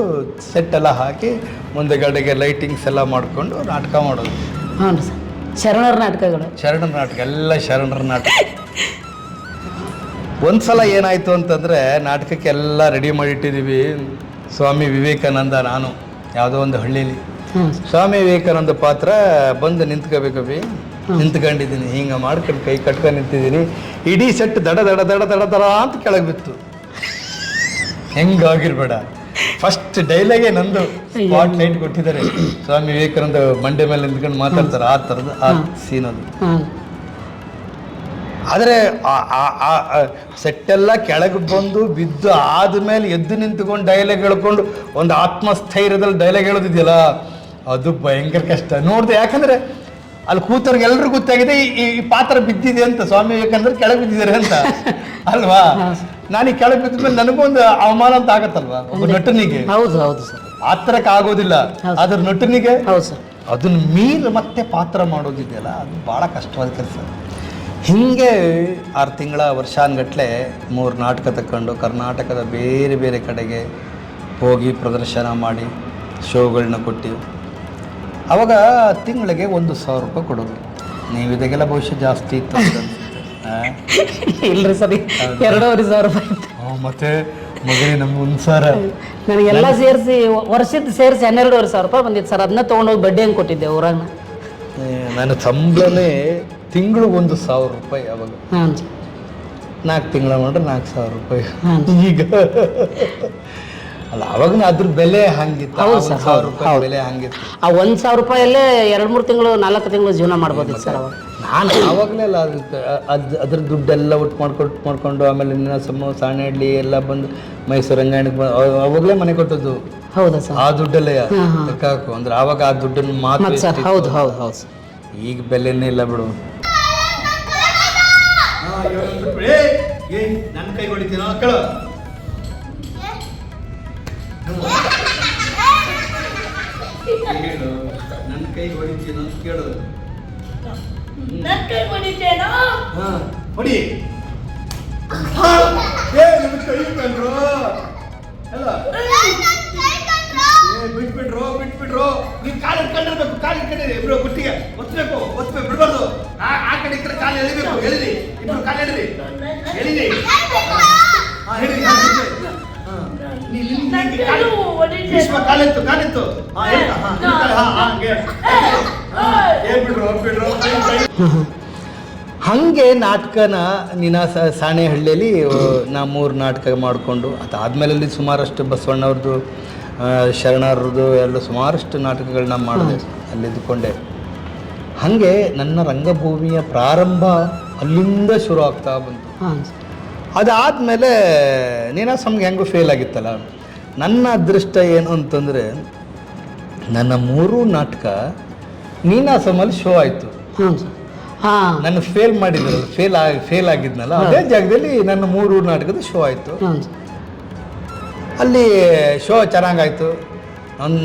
ಸೆಟ್ ಎಲ್ಲ ಹಾಕಿ ಮುಂದೆ ಗಡೆಗೆ ಲೈಟಿಂಗ್ಸ್ ಎಲ್ಲ ಮಾಡಿಕೊಂಡು ನಾಟಕ ಮಾಡೋದು. ಶರಣರ ನಾಟಕಗಳು. ಶರಣರ ನಾಟಕ ಎಲ್ಲ ಶರಣರ ನಾಟಕ. ಒಂದ್ಸಲ ಏನಾಯ್ತು ಅಂತಂದ್ರೆ, ನಾಟಕಕ್ಕೆಲ್ಲ ರೆಡಿ ಮಾಡಿಟ್ಟಿದ್ದೀವಿ. ಸ್ವಾಮಿ ವಿವೇಕಾನಂದ, ನಾನು ಯಾವುದೋ ಒಂದು ಹಳ್ಳಿಲಿ ಸ್ವಾಮಿ ವಿವೇಕಾನಂದ ಪಾತ್ರ ಬಂದು ನಿಂತ್ಕೋಬೇಕವಿ. ನಿಂತ್ಕೊಂಡಿದ್ದೀನಿ, ಹಿಂಗೆ ಮಾಡ್ಕೊಂಡು ಕೈ ಕಟ್ಕೊಂಡು ನಿಂತಿದ್ದೀನಿ. ಇಡೀ ಸೆಟ್ ದಡ ದಡ ದಡ ದಡ ದಡ ಅಂತ ಕೆಳಗೆ ಬಿತ್ತು. ಹೆಂಗಾಗಿರ್ಬೇಡ. ಫಸ್ಟ್ ಡೈಲಾಗೇ ನಂದು ಸ್ಪಾಟ್ ಲೈಟ್ ಕೊಟ್ಟಿದ್ದಾರೆ. ಸ್ವಾಮಿ ವಿವೇಕಾನಂದ ಮಂಡೆ ಮೇಲೆ ನಿಂತ್ಕೊಂಡು ಮಾತಾಡ್ತಾರೆ. ಆ ಥರದ ಆ ಸೀನ್ ಅದು. ಆದರೆ ಸೆಟ್ಟೆಲ್ಲ ಕೆಳಗೆ ಬಂದು ಬಿದ್ದು ಆದಮೇಲೆ ಎದ್ದು ನಿಂತ್ಕೊಂಡು ಡೈಲಾಗ್ ಹೇಳ್ಕೊಂಡು ಒಂದು ಆತ್ಮಸ್ಥೈರ್ಯದಲ್ಲಿ ಡೈಲಾಗ್ ಹೇಳೋದಿದೆಯಲ್ಲ, ಅದು ಭಯಂಕರ ಕಷ್ಟ. ನೋಡಿದೆ, ಯಾಕಂದರೆ ಅಲ್ಲಿ ಕೂತವ್ರಿಗೆ ಎಲ್ರಿಗೂ ಗೊತ್ತಾಗಿದೆ ಈ ಪಾತ್ರ ಬಿದ್ದಿದೆ ಅಂತ. ಸ್ವಾಮಿ ವಿವೇಕಾನಂದ್ರ ಕೆಳಗೆ ಬಿದ್ದಿದ್ದಾರೆ ಅಂತ ಅಲ್ವಾ? ನಾನು ಈ ಕೆಳಗೆ ಬಿದ್ದ ಮೇಲೆ ನನಗೊಂದು ಅವಮಾನ ಅಂತ ಆಗತ್ತಲ್ವಾ ಒಬ್ಬ ನಟನಿಗೆ. ಹೌದು ಹೌದು ಸರ್. ಆ ಥರಕ್ಕೆ ಆಗೋದಿಲ್ಲ. ಅದ್ರ ನಟನಿಗೆ ಹೌದು ಸರ್, ಅದನ್ನ ಮೀರಿ ಮತ್ತೆ ಪಾತ್ರ ಮಾಡೋದಿದೆಯಲ್ಲ, ಅದು ಭಾಳ ಕಷ್ಟವಾದ ಕೆಲಸ. ಹೀಗೆ 6 ತಿಂಗಳ ವರ್ಷಾನ್ಗಟ್ಲೆ 3 ನಾಟಕ ತಗೊಂಡು ಕರ್ನಾಟಕದ ಬೇರೆ ಬೇರೆ ಕಡೆಗೆ ಹೋಗಿ ಪ್ರದರ್ಶನ ಮಾಡಿ ಶೋಗಳನ್ನ ಕೊಟ್ಟು ಅವಾಗ ತಿಂಗಳಿಗೆ 1,000 ರೂಪಾಯಿ ಕೊಡೋದು. ನೀವು ಇದಕ್ಕೆಲ್ಲ ಬಹುಶಃ ಜಾಸ್ತಿ ಇತ್ತು ಅಂತ ಅನ್ಸುತ್ತೆ. ಇಲ್ರಿ ಸರ್ 2,500 ರೂಪಾಯಿ ಇತ್ತು. ಮತ್ತೆ ಮಗನೇ ನಮ್ಗೆ 1,000 ನನಗೆಲ್ಲ ಸೇರಿಸಿ ವರ್ಷದ ಸೇರಿಸಿ 12,500 ರೂಪಾಯಿ ಬಂದಿತ್ತು ಸರ್. ಅದನ್ನ ತೊಗೊಂಡೋಗಿ ಬಡ್ಡಿ ಹಂಗೆ ಕೊಟ್ಟಿದ್ದೆ ಊರಾಗ. ನನ್ನ ಸಂಬಳನೇ ತಿಂಗಳು 1,000 ರೂಪಾಯಿ ಅವಾಗ. ಹಾಂ 4 ತಿಂಗಳ ಮಾಡ್ರೆ 4,000 ರೂಪಾಯಿ. ಹಾಂ. ಈಗ ಅಲ್ಲ ಅವಾಗ ಅದ್ರ ಬೆಲೆ ಹಂಗಿತ್ತು. ಹೌದು ಸರ್, 1,000 ರೂಪಾಯಿ ಬೆಲೆ ಹಂಗಿತ್ತು. ಆ 1,000 ರೂಪಾಯಲ್ಲೇ 2-3 ತಿಂಗಳು 4 ತಿಂಗಳು ಜೀವನ ಮಾಡ್ಬೋದಿತ್ತು ಸರ್ ಅವಾಗ. ನಾನು ಆವಾಗಲೇ ಅಲ್ಲ ಅದ್ರ ದುಡ್ಡೆಲ್ಲ ಒಟ್ಟು ಮಾಡ್ಕೊಂಡು ಆಮೇಲೆ ನೀನಾಸಮ್ಮ ಸಾಣೆಹಳ್ಳಿ ಎಲ್ಲ ಬಂದು ಮೈಸೂರು ರಂಗಾಯಣಕ್ಕೆ ಅವಾಗಲೇ ಮನೆ ಕೊಟ್ಟದ್ದು. ಹೌದಾ ಸರ್? ಆ ದುಡ್ಡಲ್ಲೇ ಲೆಕ್ಕ ಹಾಕು ಅಂದ್ರೆ ಆವಾಗ ಆ ದುಡ್ಡನ್ನು ಮತ್ತೆ ಸರ್ ಮಾತ್ರ. ಹೌದು ಹೌದು ಹೌದು ಸರ್. ಈಗ ಬೆಲೆನೇ ಇಲ್ಲ ಬಿಡು. ನನ್ನ ಕೈ ಹೊಡಿತೀನ ಕೇಳ ನನ್ನ ಕೈ ಹೊಡಿತೀನ ಕೇಳು. ಹೊಡಿ ನನ್ನ ಕೈ ಕಂಡ್ರು ಅಲ್ಲ ಬಿಟ್ಬಿಡ್ರು ನೀವು ಕಾಲು ಇಟ್ಕೊಂಡಿರ್ಬೇಕು. ಕಾಲು ಇಟ್ಕೊಂಡಿರಿ ಇಬ್ರು ಗುಟ್ಟಿಗೆ ಒತ್ತಬೇಕು ಬಿಡ್ಬಾರ್ದು. ಆ ಕಡೆ ಈ ಕಡೆ ಕಾಲು ಎಳಿಬೇಕು. ಎಳಿರಿ ಇಬ್ರು ಕಾಲು ಎಳಿರಿ ಎಳಿರಿ. ಕಾಲಿತ್ತು ಹಂಗೆ ನಾಟಕನ ಸಾಣೆಹಳ್ಳಿಯಲ್ಲಿ ನಾ 3 ನಾಟಕ ಮಾಡಿಕೊಂಡು ಅದಾದ್ಮೇಲೆ ಅಲ್ಲಿ ಸುಮಾರಷ್ಟು ಬಸವಣ್ಣವ್ರದ್ದು ಶರಣರದ್ದು ಎಲ್ಲ ಸುಮಾರಷ್ಟು ನಾಟಕಗಳನ್ನ ಮಾಡಿದೆ ಅಲ್ಲಿದ್ದುಕೊಂಡೆ. ಹಾಗೆ ನನ್ನ ರಂಗಭೂಮಿಯ ಪ್ರಾರಂಭ ಅಲ್ಲಿಂದ ಶುರು ಆಗ್ತಾ ಬಂತು. ಹಾಂ ಅದಾದಮೇಲೆ ನೀನಾಸಮ್ಗೆ ಹೆಂಗೂ ಫೇಲ್ ಆಗಿತ್ತಲ್ಲ. ನನ್ನ ಅದೃಷ್ಟ ಏನು ಅಂತಂದರೆ ನನ್ನ 3 ನಾಟಕ ನೀನಾಸಮಲ್ಲಿ ಶೋ ಆಯಿತು. ಹಾಂ ಸರ್. ಹಾಂ ನನ್ನ ಫೇಲ್ ಆಗಿದ್ನಲ್ಲ ಅದೇ ಜಾಗದಲ್ಲಿ ನನ್ನ 3 ನಾಟಕದ ಶೋ ಆಯಿತು. ಹಾಂ ಸರ್. ಅಲ್ಲಿ ಶೋ ಚೆನ್ನಾಗಾಯಿತು.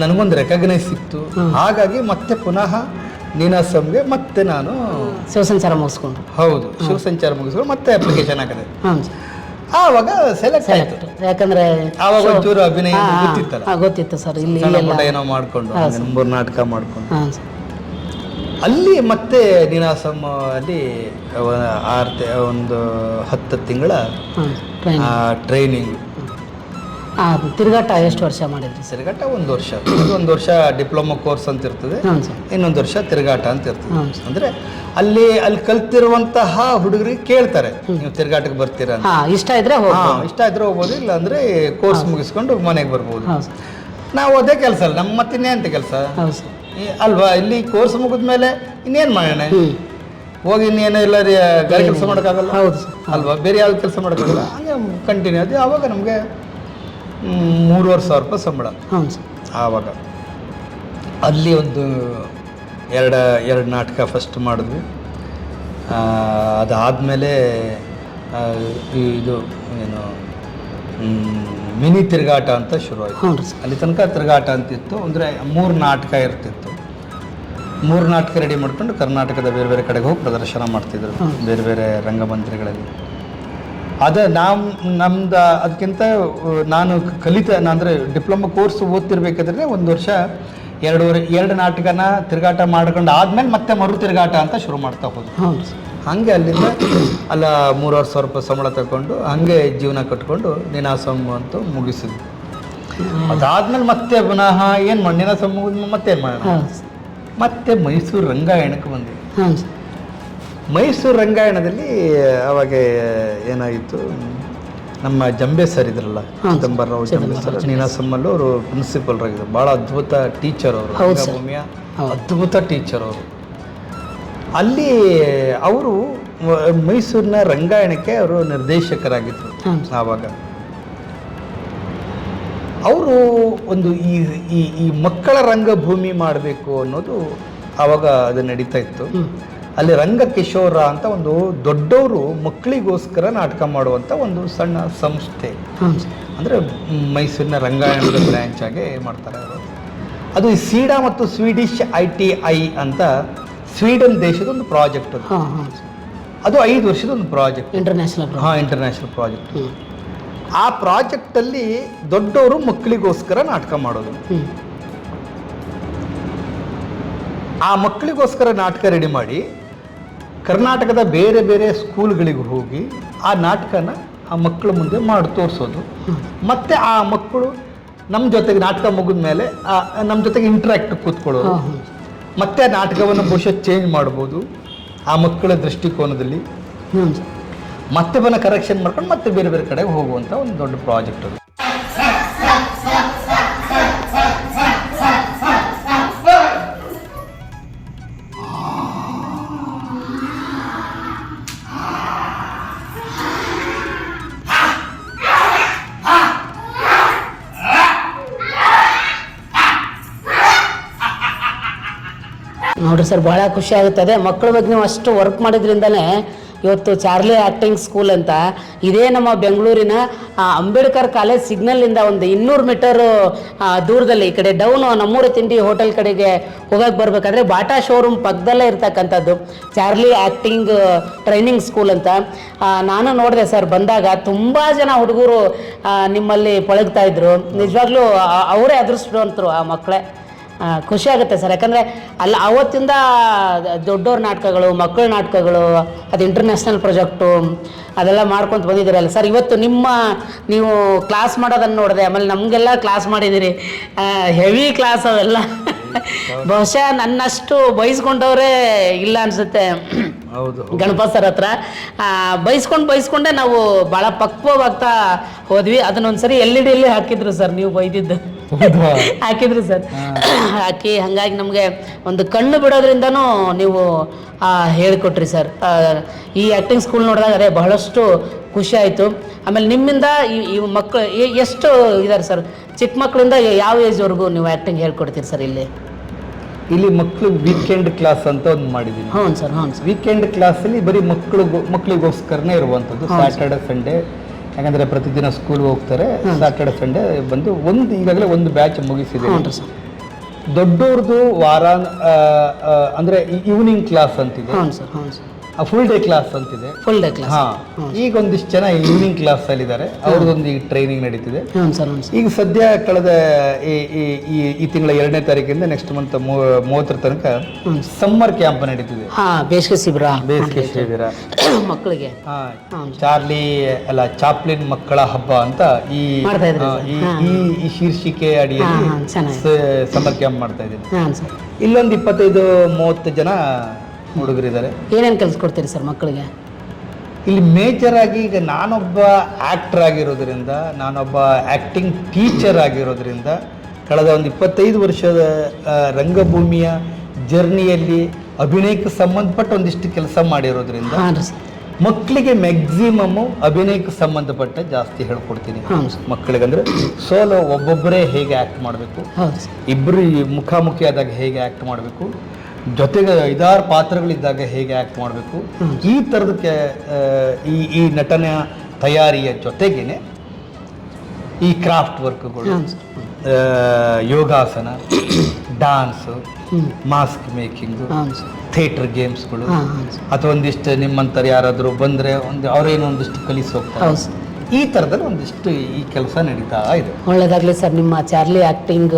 ನನಗೊಂದು ರೆಕಗ್ನೈಸ್ ಸಿಕ್ತು. ಹಾಗಾಗಿ ಮತ್ತೆ ಪುನಃ ನೀನಾಸಮ್ಗೆ ಮತ್ತೆ ನಾನು ಶಿವಸಂಚಾರ ಮುಗಿಸ್ಕೊಂಡ್ರು. ಹೌದು ಶಿವಸಂಚಾರ ಮುಗಿಸ್ಕೊಂಡು ಮತ್ತೆ ಅಪ್ಲಿಕೇಶನ್ ಹಾಕಿದೆ. ಹಾಂ ಸರ್. ಆವಾಗ ಸೆಲೆಕ್ಟ್ ಆಯಿತು. ಯಾಕಂದ್ರೆ ಆವಾಗ ಒಂಚೂರು ಅಭಿನಯ ಗೊತ್ತಿತ್ತಲ್ಲ. ಗೊತ್ತಿತ್ತು ಸರ್. ಇಲ್ಲಿ ಸಣ್ಣ ಪುಟ್ಟ ಏನೋ ಮಾಡಿಕೊಂಡು 3 ನಾಟಕ ಮಾಡಿಕೊಂಡು ಹಾಂ ಸರ್. ಅಲ್ಲಿ ಮತ್ತೆ ನೀನಾಸಮ್ ಅಲ್ಲಿ ಒಂದು 10 ತಿಂಗಳ ಟ್ರೈನಿಂಗ್. ತಿರುಗಾಟ ಎಷ್ಟು ವರ್ಷ ಮಾಡಿದ್ರಿ ಸರ್? ತಿರುಗಾಟ 1 ವರ್ಷ. 1 ವರ್ಷ ಡಿಪ್ಲೊಮಾ ಕೋರ್ಸ್ ಅಂತ ಇರ್ತದೆ. ಹಾಂ ಸರ್. ಇನ್ನೊಂದು ವರ್ಷ ತಿರುಗಾಟ ಅಂತ ಇರ್ತದೆ. ಹಾಂ. ಅಂದರೆ ಅಲ್ಲಿ ಕಲ್ತಿರುವಂತಹ ಹುಡುಗರಿಗೆ ಕೇಳ್ತಾರೆ ನೀವು ತಿರುಗಾಟಕ್ಕೆ ಬರ್ತೀರಾ ಅಂತ. ಇಷ್ಟ ಇದ್ರೆ ಇಷ್ಟ ಇದ್ರೆ ಹೋಗ್ಬೋದು, ಇಲ್ಲ ಅಂದರೆ ಕೋರ್ಸ್ ಮುಗಿಸ್ಕೊಂಡು ಮನೆಗೆ ಬರ್ಬೋದು. ಹಾಂ ಸರ್. ನಾವು ಅದೇ ಕೆಲಸ ಅಲ್ಲ, ನಮ್ಮ ಮತ್ತಿನ್ನೇ ಅಂತ ಕೆಲಸ ಹೌದು ಸರ್. ಅಲ್ವಾ. ಇಲ್ಲಿ ಕೋರ್ಸ್ ಮುಗಿದ್ಮೇಲೆ ಇನ್ನೇನು ಮಾಡೋಣ, ಹೋಗಿ ಇನ್ನೇನೋ ಇಲ್ಲ ಗಾಡಿ ಕೆಲಸ ಮಾಡೋಕ್ಕಾಗಲ್ಲ. ಹೌದು ಸರ್. ಅಲ್ವಾ, ಬೇರೆ ಯಾವ್ದು ಕೆಲಸ ಮಾಡೋಕ್ಕಾಗಲ್ಲ. ಹಂಗೆ ಕಂಟಿನ್ಯೂ ಅದು. ಆವಾಗ ನಮಗೆ 3,500 ರೂಪಾಯಿ ಸಂಬಳ. ಹಾಂ ಸರ್. ಆವಾಗ ಅಲ್ಲಿ ಒಂದು ಎರಡು ನಾಟಕ ಫಸ್ಟ್ ಮಾಡಿದ್ವಿ. ಅದಾದಮೇಲೆ ಇದು ಏನು ಮಿನಿ ತಿರುಗಾಟ ಅಂತ ಶುರು ಆಯಿತು. ಹ್ಞೂ ಸರ್. ಅಲ್ಲಿ ತನಕ ತಿರುಗಾಟ ಅಂತಿತ್ತು. ಅಂದರೆ 3 ನಾಟಕ ಇರ್ತಿತ್ತು. 3 ನಾಟಕ ರೆಡಿ ಮಾಡ್ಕೊಂಡು ಕರ್ನಾಟಕದ ಬೇರೆ ಬೇರೆ ಕಡೆಗೆ ಹೋಗಿ ಪ್ರದರ್ಶನ ಮಾಡ್ತಿದ್ರು ಬೇರೆ ಬೇರೆ ರಂಗಮಂದಿರಗಳಲ್ಲಿ. ನಮ್ದು ಅದಕ್ಕಿಂತ ನಾನು ಅಂದರೆ ಡಿಪ್ಲೊಮಾ ಕೋರ್ಸ್ ಓದ್ತಿರ್ಬೇಕಾದ್ರೆ 1 ವರ್ಷ 2 ನಾಟಕನ ತಿರುಗಾಟ ಮಾಡ್ಕೊಂಡು ಆದಮೇಲೆ ಮತ್ತೆ ಮರು ತಿರುಗಾಟ ಅಂತ ಶುರು ಮಾಡ್ತಾ ಹೋದ್ರು. ಹಾಗೆ ಅಲ್ಲಿಂದ 3,500 ರೂಪಾಯಿ ಸಂಬಳ ತಗೊಂಡು ಹಾಗೆ ಜೀವನ ಕಟ್ಕೊಂಡು ನೀನಾಸಮ್ ಅಂತೂ ಮುಗಿಸಿದ್ವಿ. ಅದಾದ್ಮೇಲೆ ಮತ್ತೆ ಪುನಃ ಏನು ಮಾಡಿ ನೀನಾಸಮ್ ಮುಗಿದ ಮತ್ತೇನು ಮಾಡೋಣ, ಮತ್ತೆ ಮೈಸೂರು ರಂಗಾಯಣಕ್ಕೆ ಬಂದ್ವಿ. ಮೈಸೂರು ರಂಗಾಯಣದಲ್ಲಿ ಅವಾಗ ಏನಾಗಿತ್ತು, ನಮ್ಮ ಜಂಬೆ ಸರ್ ಇದ್ರಲ್ಲ, ಚಿದಂಬರರಾವ್ ಜಂಬೆ ಸರ್, ನೀನಾಸಮ್ಮಲ್ಲೂ ಅವರು ಪ್ರಿನ್ಸಿಪಲ್ರಾಗಿದ್ದರು. ಭಾಳ ಅದ್ಭುತ ಟೀಚರ್ ಅವರು, ರಂಗಭೂಮಿಯ ಅದ್ಭುತ ಟೀಚರ್ ಅವರು. ಅಲ್ಲಿ ಅವರು ಮೈಸೂರಿನ ರಂಗಾಯಣಕ್ಕೆ ಅವರು ನಿರ್ದೇಶಕರಾಗಿದ್ದರು. ಆವಾಗ ಅವರು ಒಂದು ಈ ಮಕ್ಕಳ ರಂಗಭೂಮಿ ಮಾಡಬೇಕು ಅನ್ನೋದು ಆವಾಗ ಅದು ನಡೀತಾ ಇತ್ತು. ಅಲ್ಲಿ ರಂಗಕಿಶೋರ ಅಂತ ಒಂದು ದೊಡ್ಡವರು ಮಕ್ಕಳಿಗೋಸ್ಕರ ನಾಟಕ ಮಾಡುವಂಥ ಒಂದು ಸಣ್ಣ ಸಂಸ್ಥೆ, ಅಂದರೆ ಮೈಸೂರಿನ ರಂಗಾಯಣದ ಬ್ರ್ಯಾಂಚ್ ಆಗಿ ಮಾಡ್ತಾರೆ ಅವರು. ಅದು ಸೀಡಾ ಮತ್ತು ಸ್ವೀಡಿಷ್ ITI ಅಂತ ಸ್ವೀಡನ್ ದೇಶದ ಒಂದು ಪ್ರಾಜೆಕ್ಟ್. ಅದು 5 ವರ್ಷದ ಒಂದು ಪ್ರಾಜೆಕ್ಟ್, ಇಂಟರ್ನ್ಯಾಷನಲ್ ಪ್ರಾಜೆಕ್ಟ್. ಆ ಪ್ರಾಜೆಕ್ಟಲ್ಲಿ ದೊಡ್ಡವರು ಮಕ್ಕಳಿಗೋಸ್ಕರ ನಾಟಕ ಮಾಡೋದು. ಆ ಮಕ್ಕಳಿಗೋಸ್ಕರ ನಾಟಕ ರೆಡಿ ಮಾಡಿ ಕರ್ನಾಟಕದ ಬೇರೆ ಬೇರೆ ಸ್ಕೂಲ್ಗಳಿಗೆ ಹೋಗಿ ಆ ನಾಟಕನ ಆ ಮಕ್ಕಳ ಮುಂದೆ ಮಾಡಿ ತೋರಿಸೋದು. ಮತ್ತು ಆ ಮಕ್ಕಳು ನಮ್ಮ ಜೊತೆಗೆ ನಾಟಕ ಮುಗಿದ ಮೇಲೆ ನಮ್ಮ ಜೊತೆಗೆ ಇಂಟ್ರ್ಯಾಕ್ಟ್ ಕೂತ್ಕೊಳ್ಳೋದು. ಮತ್ತೆ ಆ ನಾಟಕವನ್ನು ಬಹುಶಃ ಚೇಂಜ್ ಮಾಡ್ಬೋದು ಆ ಮಕ್ಕಳ ದೃಷ್ಟಿಕೋನದಲ್ಲಿ. ಮತ್ತೆ ಬಂದು ಕರೆಕ್ಷನ್ ಮಾಡ್ಕೊಂಡು ಮತ್ತೆ ಬೇರೆ ಬೇರೆ ಕಡೆಗೆ ಹೋಗುವಂಥ ಒಂದು ದೊಡ್ಡ ಪ್ರಾಜೆಕ್ಟ್ ಅದು. ನೋಡಿರಿ ಸರ್, ಭಾಳ ಖುಷಿ ಆಗುತ್ತದೆ. ಮಕ್ಕಳ ಬಗ್ಗೆ ನೀವು ಅಷ್ಟು ವರ್ಕ್ ಮಾಡಿದ್ರಿಂದನೇ ಇವತ್ತು ಚಾರ್ಲಿ ಆ್ಯಕ್ಟಿಂಗ್ ಸ್ಕೂಲ್ ಅಂತ ಇದೇ ನಮ್ಮ ಬೆಂಗಳೂರಿನ ಅಂಬೇಡ್ಕರ್ ಕಾಲೇಜ್ ಸಿಗ್ನಲ್ಲಿಂದ ಒಂದು 200 ಮೀಟರು ದೂರದಲ್ಲಿ ಈ ಕಡೆ ಡೌನು ನಮ್ಮೂರು ತಿಂಡಿ ಹೋಟೆಲ್ ಕಡೆಗೆ ಹೋಗಕ್ಕೆ ಬರಬೇಕಾದ್ರೆ ಬಾಟಾ ಶೋರೂಮ್ ಪಕ್ಕದಲ್ಲೇ ಇರ್ತಕ್ಕಂಥದ್ದು ಚಾರ್ಲಿ ಆ್ಯಕ್ಟಿಂಗ್ ಟ್ರೈನಿಂಗ್ ಸ್ಕೂಲ್ ಅಂತ. ನಾನು ನೋಡಿದೆ ಸರ್, ಬಂದಾಗ ತುಂಬ ಜನ ಹುಡುಗರು ನಿಮ್ಮಲ್ಲಿ ಪಳಗ್ತಾ ಇದ್ರು. ನಿಜವಾಗ್ಲೂ ಅವರೇ ಅದೃಷ್ಟವಂತರು ಆ ಮಕ್ಕಳೇ. ಖುಷಿ ಆಗುತ್ತೆ ಸರ್, ಯಾಕಂದರೆ ಅಲ್ಲ ಅವತ್ತಿಂದ ದೊಡ್ಡವ್ರ ನಾಟಕಗಳು, ಮಕ್ಕಳ ನಾಟಕಗಳು, ಅದು ಇಂಟರ್ನ್ಯಾಷನಲ್ ಪ್ರಾಜೆಕ್ಟು ಅದೆಲ್ಲ ಮಾಡ್ಕೊತ ಬಂದಿದ್ದೀರಲ್ಲ ಸರ್. ಇವತ್ತು ನೀವು ಕ್ಲಾಸ್ ಮಾಡೋದನ್ನು ನೋಡಿದೆ, ಆಮೇಲೆ ನಮಗೆಲ್ಲ ಕ್ಲಾಸ್ ಮಾಡಿದ್ದೀರಿ, ಹೆವಿ ಕ್ಲಾಸ್ ಅವೆಲ್ಲ. ಬಹುಶಃ ನನ್ನಷ್ಟು ಬಯಸ್ಕೊಂಡವರೇ ಇಲ್ಲ ಅನಿಸುತ್ತೆ. ಹೌದು, ಗಣಪತ್ ಸರ್ ಹತ್ರ ಬೈಸ್ಕೊಂಡೇ ನಾವು ಭಾಳ ಪಕ್ವವಾಗ್ತಾ ಹೋದ್ವಿ. ಅದನ್ನೊಂದ್ಸರಿ LED ಹಾಕಿದ್ರು ಸರ್, ನೀವು ಬೈದಿದ್ದು ಹಾಕಿದ್ರು ಸರ್. ಹಾಕಿ ಹಾಗಾಗಿ ನಮಗೆ ಒಂದು ಕಣ್ಣು ಬಿಡೋದ್ರಿಂದನೂ ನೀವು ಹೇಳಿಕೊಟ್ರಿ ಸರ್. ಈ ಆ್ಯಕ್ಟಿಂಗ್ ಸ್ಕೂಲ್ ನೋಡಿದಾಗ ಅದೇ ಬಹಳಷ್ಟು ಖುಷಿ ಆಯಿತು. ಆಮೇಲೆ ನಿಮ್ಮಿಂದ ಈ ಮಕ್ಕಳು ಎಷ್ಟು ಇದ್ದಾರೆ ಸರ್? ಚಿಕ್ಕ ಮಕ್ಕಳಿಂದ ಯಾವ ಏಜ್ವರೆಗೂ ನೀವು ಆ್ಯಕ್ಟಿಂಗ್ ಹೇಳ್ಕೊಡ್ತೀರಿ ಸರ್ ಇಲ್ಲಿ ಮಕ್ಕಳು ವೀಕೆಂಡ್ ಕ್ಲಾಸ್ ಅಂತ ಒಂದು ಮಾಡಿದ್ದೀನಿ. ಹ್ಞೂ ಸರ್. ವೀಕೆಂಡ್ ಕ್ಲಾಸಲ್ಲಿ ಬರೀ ಮಕ್ಕಳಿಗೋಸ್ಕರನೇ ಇರುವಂಥದ್ದು. ಸ್ಯಾಟರ್ಡೆ ಸಂಡೇ, ಯಾಕಂದರೆ ಪ್ರತಿದಿನ ಸ್ಕೂಲ್ಗೆ ಹೋಗ್ತಾರೆ. ಸ್ಯಾಟರ್ಡೆ ಸಂಡೇ ಬಂದು ಈಗಾಗಲೇ ಒಂದು ಬ್ಯಾಚ್ ಮುಗಿಸಿದೆ. ದೊಡ್ಡವ್ರದ್ದು ಅಂದರೆ ಈವ್ನಿಂಗ್ ಕ್ಲಾಸ್ ಅಂತಿದೆ, ಫುಲ್ ಡೇ ಕ್ಲಾಸ್ ಅಂತಿದೆ. ಈಗ ಒಂದಿಷ್ಟು ಜನ ಈವ್ನಿಂಗ್ ಕ್ಲಾಸ್ ಅಲ್ಲಿ ಇದ್ದಾರೆ, ಅವ್ರದ್ದೊಂದು ಈಗ ಟ್ರೈನಿಂಗ್ ನಡೀತಿದೆ. ಈಗ ಸದ್ಯ ಕಳೆದ ಈ ತಿಂಗಳ 2ನೇ ತಾರೀಕಿಂದ ನೆಕ್ಸ್ಟ್ ಮಂತ್ 30ರ ತನಕ ಸಮ್ಮರ್ ಕ್ಯಾಂಪ್ ನಡೀತಿದೆ. ಬೇಸಿಗೆ ಶಿಬಿರ ಮಕ್ಕಳಿಗೆ ಚಾಪ್ಲಿನ್ ಮಕ್ಕಳ ಹಬ್ಬ ಅಂತ ಈ ಶೀರ್ಷಿಕೆ ಅಡಿಯಲ್ಲಿ ಸಮ್ಮರ್ ಕ್ಯಾಂಪ್ ಮಾಡ್ತಾ ಇದ್ದೀನಿ. ಇಲ್ಲೊಂದು 25-30 ಜನ ಹುಡುಗರಿದ್ದಾರೆ. ಏನೇನು ಕಲಿಸ್ಕೊಡ್ತೀರಿ ಸರ್ ಮಕ್ಕಳಿಗೆ? ಇಲ್ಲಿ ಮೇಜರ್ ಆಗಿ ಈಗ ನಾನೊಬ್ಬ ಆ್ಯಕ್ಟರ್ ಆಗಿರೋದ್ರಿಂದ, ನಾನೊಬ್ಬ ಆ್ಯಕ್ಟಿಂಗ್ ಟೀಚರ್ ಆಗಿರೋದ್ರಿಂದ ಕಳೆದ ಒಂದು 25 ವರ್ಷದ ರಂಗಭೂಮಿಯ ಜರ್ನಿಯಲ್ಲಿ ಅಭಿನಯಕ್ಕೆ ಸಂಬಂಧಪಟ್ಟ ಒಂದಿಷ್ಟು ಕೆಲಸ ಮಾಡಿರೋದ್ರಿಂದ ಮಕ್ಕಳಿಗೆ ಮ್ಯಾಕ್ಸಿಮಮ್ಮು ಅಭಿನಯಕ್ಕೆ ಸಂಬಂಧಪಟ್ಟ ಜಾಸ್ತಿ ಹೇಳ್ಕೊಡ್ತೀನಿ ಮಕ್ಕಳಿಗೆ. ಅಂದರೆ ಸೋಲೋ ಒಬ್ಬೊಬ್ಬರೇ ಹೇಗೆ ಆ್ಯಕ್ಟ್ ಮಾಡಬೇಕು, ಇಬ್ಬರು ಮುಖಾಮುಖಿ ಆದಾಗ ಹೇಗೆ ಆ್ಯಕ್ಟ್ ಮಾಡಬೇಕು, ಜೊತೆಗೆ 5-6 ಪಾತ್ರಗಳಿದ್ದಾಗ ಹೇಗೆ ಆ್ಯಕ್ಟ್ ಮಾಡಬೇಕು, ಈ ಥರದಕ್ಕೆ ಈ ನಟನ ತಯಾರಿಯ ಜೊತೆಗೇನೆ ಈ ಕ್ರಾಫ್ಟ್ ವರ್ಕ್ಗಳು, ಯೋಗಾಸನ, ಡಾನ್ಸು, ಮಾಸ್ಕ್ ಮೇಕಿಂಗು, ಥಿಯೇಟರ್ ಗೇಮ್ಸ್ಗಳು, ಅಥವಾ ಒಂದಿಷ್ಟು ನಿಮ್ಮಂಥರು ಯಾರಾದರೂ ಬಂದರೆ ಅವರೇನೋ ಒಂದಿಷ್ಟು ಕಲಿಸಿ ಹೋಗ್ತಾರೆ. ಈ ಥರದಲ್ಲಿ ಒಂದಿಷ್ಟು ಈ ಕೆಲಸ ನಡೀತಾ ಇದೆ. ಒಳ್ಳೆಯದಾಗಲಿ ಸರ್. ನಿಮ್ಮ ಚಾರ್ಲಿ ಆ್ಯಕ್ಟಿಂಗ್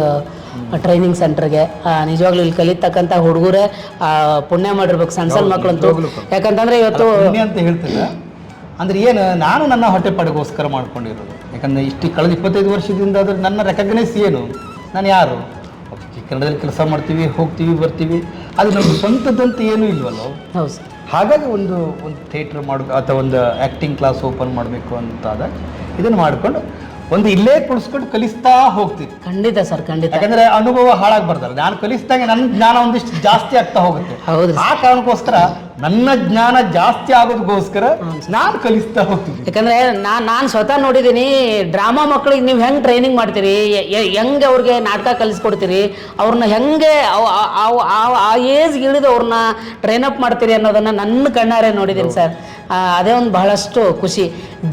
ಟ್ರೈನಿಂಗ್ ಸೆಂಟರ್ಗೆ ನಿಜವಾಗ್ಲೂ ಇಲ್ಲಿ ಕಲಿತಕ್ಕಂಥ ಹುಡುಗರೇ ಪುಣ್ಯ ಮಾಡಿರ್ಬೇಕು, ಸಣ್ಣ ಮಕ್ಕಳಂತೂ. ಯಾಕಂತಂದ್ರೆ ಇವತ್ತು ಪುಣ್ಯ ಅಂತ ಹೇಳ್ತಿಲ್ಲ, ಅಂದ್ರೆ ಏನು, ನಾನು ನನ್ನ ಹೊಟ್ಟೆಪಾಡಿಗೋಸ್ಕರ ಮಾಡ್ಕೊಂಡಿರೋದು. ಯಾಕಂದ್ರೆ ಇಷ್ಟು ಕಳೆದ 25 ವರ್ಷದಿಂದ ಅದ್ರ ನನ್ನ ರೆಕಗ್ನೈಸ್ ಏನು, ನಾನು ಯಾರು, ಕನ್ನಡದಲ್ಲಿ ಕೆಲಸ ಮಾಡ್ತೀವಿ, ಹೋಗ್ತೀವಿ, ಬರ್ತೀವಿ, ಅದು ನಮ್ಗೆ ಸ್ವಂತದಂತ ಏನೂ ಇಲ್ವಲ್ಲ. ಹೌದು ಸರ್. ಹಾಗಾಗಿ ಒಂದು ಥಿಯೇಟ್ರ್ ಅಥವಾ ಒಂದು ಆ್ಯಕ್ಟಿಂಗ್ ಕ್ಲಾಸ್ ಓಪನ್ ಮಾಡಬೇಕು ಅಂತಾದಾಗ ಇದನ್ನು ಮಾಡಿಕೊಂಡು ಒಂದು ಇಲ್ಲೇ ಕುಳಿಸ್ಕೊಂಡು ಕಲಿಸ್ತಾ ಹೋಗ್ತೀವಿ. ಖಂಡಿತ ಸರ್, ಖಂಡಿತ. ಯಾಕಂದ್ರೆ ಅನುಭವ ಹಾಳಾಗ್ಬಾರ್ದಲ್ಲ. ನಾನು ಕಲಿಸಿದಾಗ ನನ್ನ ಜ್ಞಾನ ಒಂದಿಷ್ಟು ಜಾಸ್ತಿ ಆಗ್ತಾ ಹೋಗುತ್ತೆ. ಆ ಕಾರಣಕ್ಕೋಸ್ಕರ ನನ್ನ ಜ್ಞಾನ ಜಾಸ್ತಿ ಆಗೋದಕ್ಕೋಸ್ಕರ ನಾನು ಕಲಿಸ್ತಾ ಹೋಗ್ತೀನಿ. ಯಾಕಂದ್ರೆ ನಾನು ಸ್ವತಃ ನೋಡಿದ್ದೀನಿ, ಡ್ರಾಮಾ ಮಕ್ಕಳಿಗೆ ನೀವು ಹೆಂಗೆ ಟ್ರೈನಿಂಗ್ ಮಾಡ್ತೀರಿ, ಹೆಂಗೆ ಅವ್ರಿಗೆ ನಾಟಕ ಕಲಿಸ್ಕೊಡ್ತೀರಿ, ಅವ್ರನ್ನ ಹೆಂಗೆ ಆ ಏಜ್ಗೆ ಇಳಿದು ಅವ್ರನ್ನ ಟ್ರೈನ್ ಅಪ್ ಮಾಡ್ತೀರಿ ಅನ್ನೋದನ್ನ ನನ್ನ ಕಣ್ಣಾರೆ ನೋಡಿದ್ದೀನಿ ಸರ್. ಅದೇ ಒಂದು ಬಹಳಷ್ಟು ಖುಷಿ.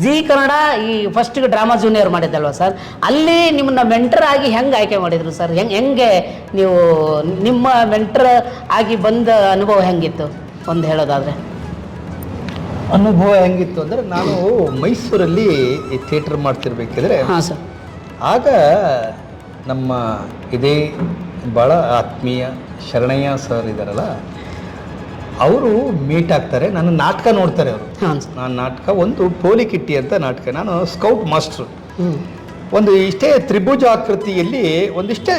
ಜಿ ಕನ್ನಡ ಈ ಫಸ್ಟಿಗೆ ಡ್ರಾಮಾ ಜೂನಿಯರ್ ಮಾಡಿದ್ದಲ್ವ ಸರ್, ಅಲ್ಲಿ ನಿಮ್ಮನ್ನ ಮೆಂಟರ್ ಆಗಿ ಹೆಂಗೆ ಆಯ್ಕೆ ಮಾಡಿದ್ರು ಸರ್? ಹೆಂಗೆ ನೀವು ನಿಮ್ಮ ಮೆಂಟರ್ ಆಗಿ ಬಂದ ಅನುಭವ ಹೆಂಗಿತ್ತು ಒಂದು ಹೇಳೋದಾದರೆ? ಅನುಭವ ಹೆಂಗಿತ್ತು ಅಂದರೆ, ನಾನು ಮೈಸೂರಲ್ಲಿ ಥಿಯೇಟರ್ ಮಾಡ್ತಿರ್ಬೇಕಿದ್ರೆ, ಹಾಂ ಸರ್, ಆಗ ನಮ್ಮ ಇದೇ ಭಾಳ ಆತ್ಮೀಯ ಶರಣಯ್ಯ ಸರ್ ಇದ್ದಾರಲ್ಲ, ಅವರು ಮೀಟ್ ಆಗ್ತಾರೆ, ನನ್ನ ನಾಟಕ ನೋಡ್ತಾರೆ ಅವರು. ಹಾಂ ಸರ್. ನಾನು ನಾಟಕ ಒಂದು ಪೋಲಿ ಕಿಟ್ಟಿ ಅಂತ ನಾಟಕ, ನಾನು ಸ್ಕೌಟ್ ಮಾಸ್ಟ್ರು. ಒಂದು ಇಷ್ಟೇ ತ್ರಿಭುಜಾಕೃತಿಯಲ್ಲಿ ಒಂದಿಷ್ಟೇ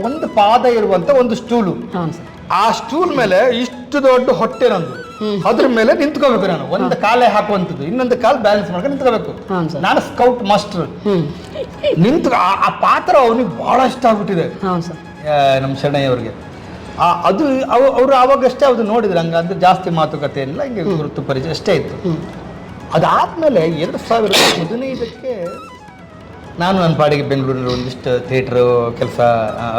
ಒಂದು ಪಾದ ಇರುವಂತ ಒಂದು ಸ್ಟೂಲು. ಹಾಂ ಸರ್. ಆ ಸ್ಟೂಲ್ ಮೇಲೆ ಇಷ್ಟು ದೊಡ್ಡ ಹೊಟ್ಟೆ ನಂದು, ಅದ್ರ ಮೇಲೆ ನಿಂತ್ಕೋಬೇಕು ನಾನು. ಒಂದು ಕಾಲೇ ಹಾಕುವಂಥದ್ದು, ಇನ್ನೊಂದು ಕಾಲು ಬ್ಯಾಲೆನ್ಸ್ ಮಾಡ್ಕೊಂಡು ನಿಂತ್ಕೋಬೇಕು. ನಾನು ಸ್ಕೌಟ್ ಮಾಸ್ಟರ್. ನಿಂತು ಆ ಪಾತ್ರ ಅವನಿಗೆ ಬಹಳ ಇಷ್ಟ ಆಗ್ಬಿಟ್ಟಿದೆ ನಮ್ಮ ಶರಣಯ್ಯ ಅವ್ರಿಗೆ. ಅದು ಅವರು ಆವಾಗಷ್ಟೇ ಅದು ನೋಡಿದ್ರು, ಹಂಗ ಅಂದ್ರೆ ಜಾಸ್ತಿ ಮಾತುಕತೆ ಏನಿಲ್ಲ, ಹಿಂಗೆ ಗುರುತು ಪರಿಚಯ ಅಷ್ಟೇ ಇತ್ತು. ಅದಾದ್ಮೇಲೆ 2015ಕ್ಕೆ ನಾನು ನನ್ನ ಪಾಡಿಗೆ ಬೆಂಗಳೂರಿನಲ್ಲಿ ಒಂದಿಷ್ಟು ಥಿಯೇಟ್ರು ಕೆಲಸ,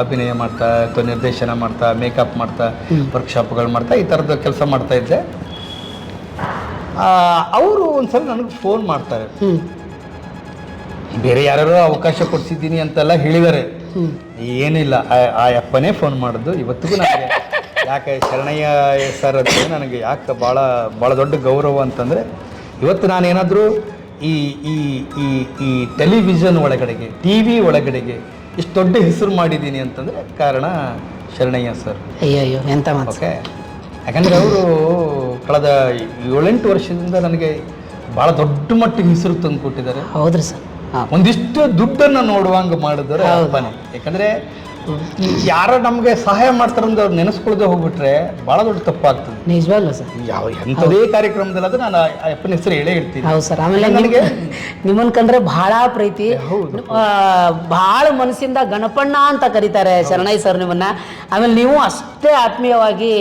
ಅಭಿನಯ ಮಾಡ್ತಾ ಅಥವಾ ನಿರ್ದೇಶನ ಮಾಡ್ತಾ, ಮೇಕಪ್ ಮಾಡ್ತಾ, ವರ್ಕ್ಶಾಪ್ಗಳು ಮಾಡ್ತಾ, ಈ ಥರದ ಕೆಲಸ ಮಾಡ್ತಾ ಇದ್ದೆ. ಅವರು ಒಂದ್ಸಲ ನನಗೆ ಫೋನ್ ಮಾಡ್ತಾರೆ, ಬೇರೆ ಯಾರು ಅವಕಾಶ ಕೊಡ್ಸಿದ್ದೀನಿ ಅಂತೆಲ್ಲ ಹೇಳಿದ್ದಾರೆ. ಏನಿಲ್ಲ, ಆ ಅಪ್ಪನೇ ಫೋನ್ ಮಾಡಿದ್ದು. ಇವತ್ತಿಗೂ ನನಗೆ ಯಾಕೆ ಶರಣಯ್ಯ ಸರ್ ಅಂತ ನನಗೆ ಯಾಕೆ ಭಾಳ ದೊಡ್ಡ ಗೌರವ ಅಂತಂದರೆ, ಇವತ್ತು ನಾನೇನಾದರೂ ಈ ಈ ಈ ಈ ಟೆಲಿವಿಷನ್ ಒಳಗಡೆಗೆ, ಟಿ ವಿ ಒಳಗಡೆಗೆ ಇಷ್ಟು ದೊಡ್ಡ ಹೆಸರು ಮಾಡಿದ್ದೀನಿ ಅಂತಂದರೆ ಕಾರಣ ಶರಣಯ್ಯ ಸರ್. ಅಯ್ಯೋ ಎಂತ ಓಕೆ. ಯಾಕಂದರೆ ಅವರು ಕಳೆದ 7-8 ವರ್ಷದಿಂದ ನನಗೆ ಭಾಳ ದೊಡ್ಡ ಮಟ್ಟಿಗೆ ಹೆಸರು ತಂದು ಕೊಟ್ಟಿದ್ದಾರೆ. ಹೌದ್ರಿ ಸರ್. ಒಂದಿಷ್ಟು ದುಡ್ಡನ್ನು ನೋಡುವಂಗೆ ಮಾಡಿದ್ರೆ ಅಪ್ಪನೇ. ಯಾಕಂದರೆ ಯಾರೋ ನಮಗೆ ಸಹಾಯ ಮಾಡ್ತಾರಂದ್ರೆ ಅವ್ರು ನೆನೆಸ್ಕೊಳ್ದೆ ಹೋಗ್ಬಿಟ್ರೆ ಭಾಳ ದೊಡ್ಡ ತಪ್ಪಾಗ್ತದೆ. ನಿಜವಾಗ್ಲೂ ಸರ್. ಎಂಥದೇ ಕಾರ್ಯಕ್ರಮದಲ್ಲಾದ್ರೆ ನಾನು ಅಪ್ಪನ ಹೆಸರು ಹೇಳೇ ಇರ್ತೀನಿ. ಹೌದು ಸರ್. ಆಮೇಲೆ ನನಗೆ ನಿಮ್ಮನ್ನು ಕಂಡ್ರೆ ಬಹಳ ಪ್ರೀತಿ, ಬಹಳ ಮನಸ್ಸಿಂದ ಗಣಪಣ್ಣ ಅಂತ ಕರೀತಾರೆ ಶರಣಯ್ಯ ಸರ್ ನಿಮ್ಮನ್ನ. ಆಮೇಲೆ ನೀವು ಅಷ್ಟೇ ಆತ್ಮೀಯವಾಗಿ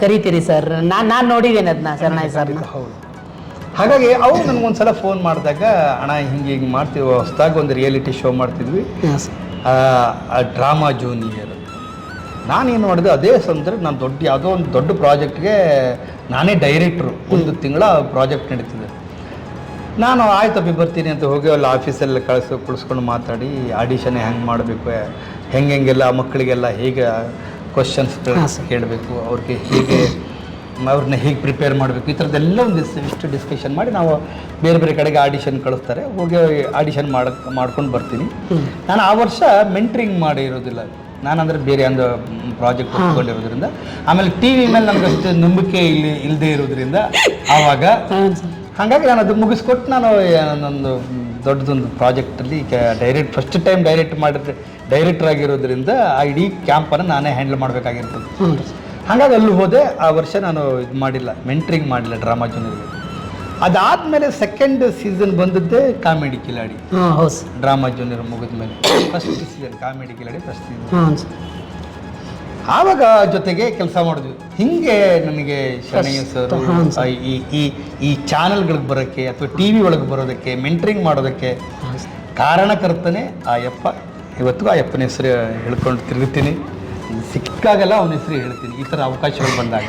ಕರಿತೀರಿ ಸರ್. ನಾನು ನೋಡಿದ್ದೇನೆ ಅದನ್ನ ಶರಣಯ್ಯ ಸರ್ನ. ಹೌದು. ಹಾಗಾಗಿ ಅವ್ರು ನನಗೊಂದ್ಸಲ ಫೋನ್ ಮಾಡಿದಾಗ, ಅಣ್ಣ ಹಿಂಗೆ ಮಾಡ್ತೀವಿ, ಹೊಸದಾಗಿ ಒಂದು ರಿಯಾಲಿಟಿ ಶೋ ಮಾಡ್ತಿದ್ವಿ, ಡ್ರಾಮಾ ಜೂನಿಯರ್. ನಾನೇನು ಮಾಡಿದೆ, ಅದೇ ಸಂದರ್ಭ ನಾನು ಯಾವುದೋ ಒಂದು ದೊಡ್ಡ ಪ್ರಾಜೆಕ್ಟ್ಗೆ ನಾನೇ ಡೈರೆಕ್ಟ್ರು. 1 ತಿಂಗಳ ಪ್ರಾಜೆಕ್ಟ್ ನಡೀತಿದೆ. ನಾನು ಆಯ್ತು ಬರ್ತೀನಿ ಅಂತ ಹೋಗಿ ಅಲ್ಲಿ ಆಫೀಸಲ್ಲಿ ಕುಳಿಸ್ಕೊಂಡು ಮಾತಾಡಿ, ಆಡಿಷನ್ ಹೆಂಗೆ ಮಾಡಬೇಕು, ಹೆಂಗೆಲ್ಲ ಮಕ್ಕಳಿಗೆಲ್ಲ ಹೇಗೆ ಕ್ವಶನ್ಸ್ ಕೇಳಬೇಕು, ಅವ್ರಿಗೆ ಹೇಗೆ ಅವ್ರನ್ನ ಹೇಗೆ ಪ್ರಿಪೇರ್ ಮಾಡಬೇಕು, ಈ ಥರದ್ದೆಲ್ಲ ಇಷ್ಟು ಡಿಸ್ಕಷನ್ ಮಾಡಿ ನಾವು ಬೇರೆ ಬೇರೆ ಕಡೆಗೆ ಆಡಿಷನ್ ಕಳಿಸ್ತಾರೆ, ಹೋಗಿ ಆಡಿಷನ್ ಮಾಡ್ಕೊಂಡು ಬರ್ತೀನಿ. ನಾನು ಆ ವರ್ಷ ಮೆಂಟ್ರಿಂಗ್ ಮಾಡಿರೋದಿಲ್ಲ, ನಾನಂದರೆ ಬೇರೆ ಒಂದು ಪ್ರಾಜೆಕ್ಟ್ ಹೊತ್ಕೊಂಡಿರೋದ್ರಿಂದ, ಆಮೇಲೆ ಟಿ ವಿ ಮೇಲೆ ನನಗಷ್ಟು ನಂಬಿಕೆ ಇಲ್ಲದೆ ಇರೋದ್ರಿಂದ ಆವಾಗ ಹಾಗಾಗಿ ನಾನು ಅದು ಮುಗಿಸ್ಕೊಟ್ಟು ನಾನು ನನ್ನೊಂದು ದೊಡ್ಡದೊಂದು ಪ್ರಾಜೆಕ್ಟಲ್ಲಿ ಫಸ್ಟ್ ಟೈಮ್ ಡೈರೆಕ್ಟರ್ ಆಗಿರೋದ್ರಿಂದ ಆ ಇಡೀ ಕ್ಯಾಂಪನ್ನು ನಾನೇ ಹ್ಯಾಂಡಲ್ ಮಾಡಬೇಕಾಗಿರ್ತದೆ. ಹಾಗಾಗಿ ಅಲ್ಲಿ ಹೋದೆ. ಆ ವರ್ಷ ನಾನು ಇದು ಮಾಡಿಲ್ಲ, ಮೆಂಟ್ರಿಂಗ್ ಮಾಡಿಲ್ಲ ಡ್ರಾಮಾ ಜೂನಿಯರ್ಗೆ. ಅದಾದಮೇಲೆ second season ಬಂದದ್ದೇ comedy Kiladi. Drama junior ಮುಗಿದ ಮೇಲೆ first season comedy Kiladi first season. ಆವಾಗ ಜೊತೆಗೆ ಕೆಲಸ ಮಾಡಿದ್ವಿ. ಹಿಂಗೆ ನನಗೆ ಶರಣಯ್ಯ ಸರ್ ಈ ಚಾನಲ್ಗಳಿಗೆ ಬರೋಕ್ಕೆ ಅಥವಾ ಟಿ ವಿ ಒಳಗೆ ಬರೋದಕ್ಕೆ, ಮೆಂಟ್ರಿಂಗ್ ಮಾಡೋದಕ್ಕೆ ಕಾರಣಕರ್ತನೇ ಆ ಯಪ್ಪ. ಇವತ್ತಿಗೂ ಆ ಯಪ್ಪನ ಹೆಸರು ಹೇಳ್ಕೊಂಡು ತಿರುಗುತ್ತೀನಿ, ಸಿಕ್ಕಾಗೆಲ್ಲ ಅವನ ಹೆಸರು ಹೇಳ್ತೀನಿ ಈ ಥರ ಅವಕಾಶಗಳು ಬಂದಾಗ.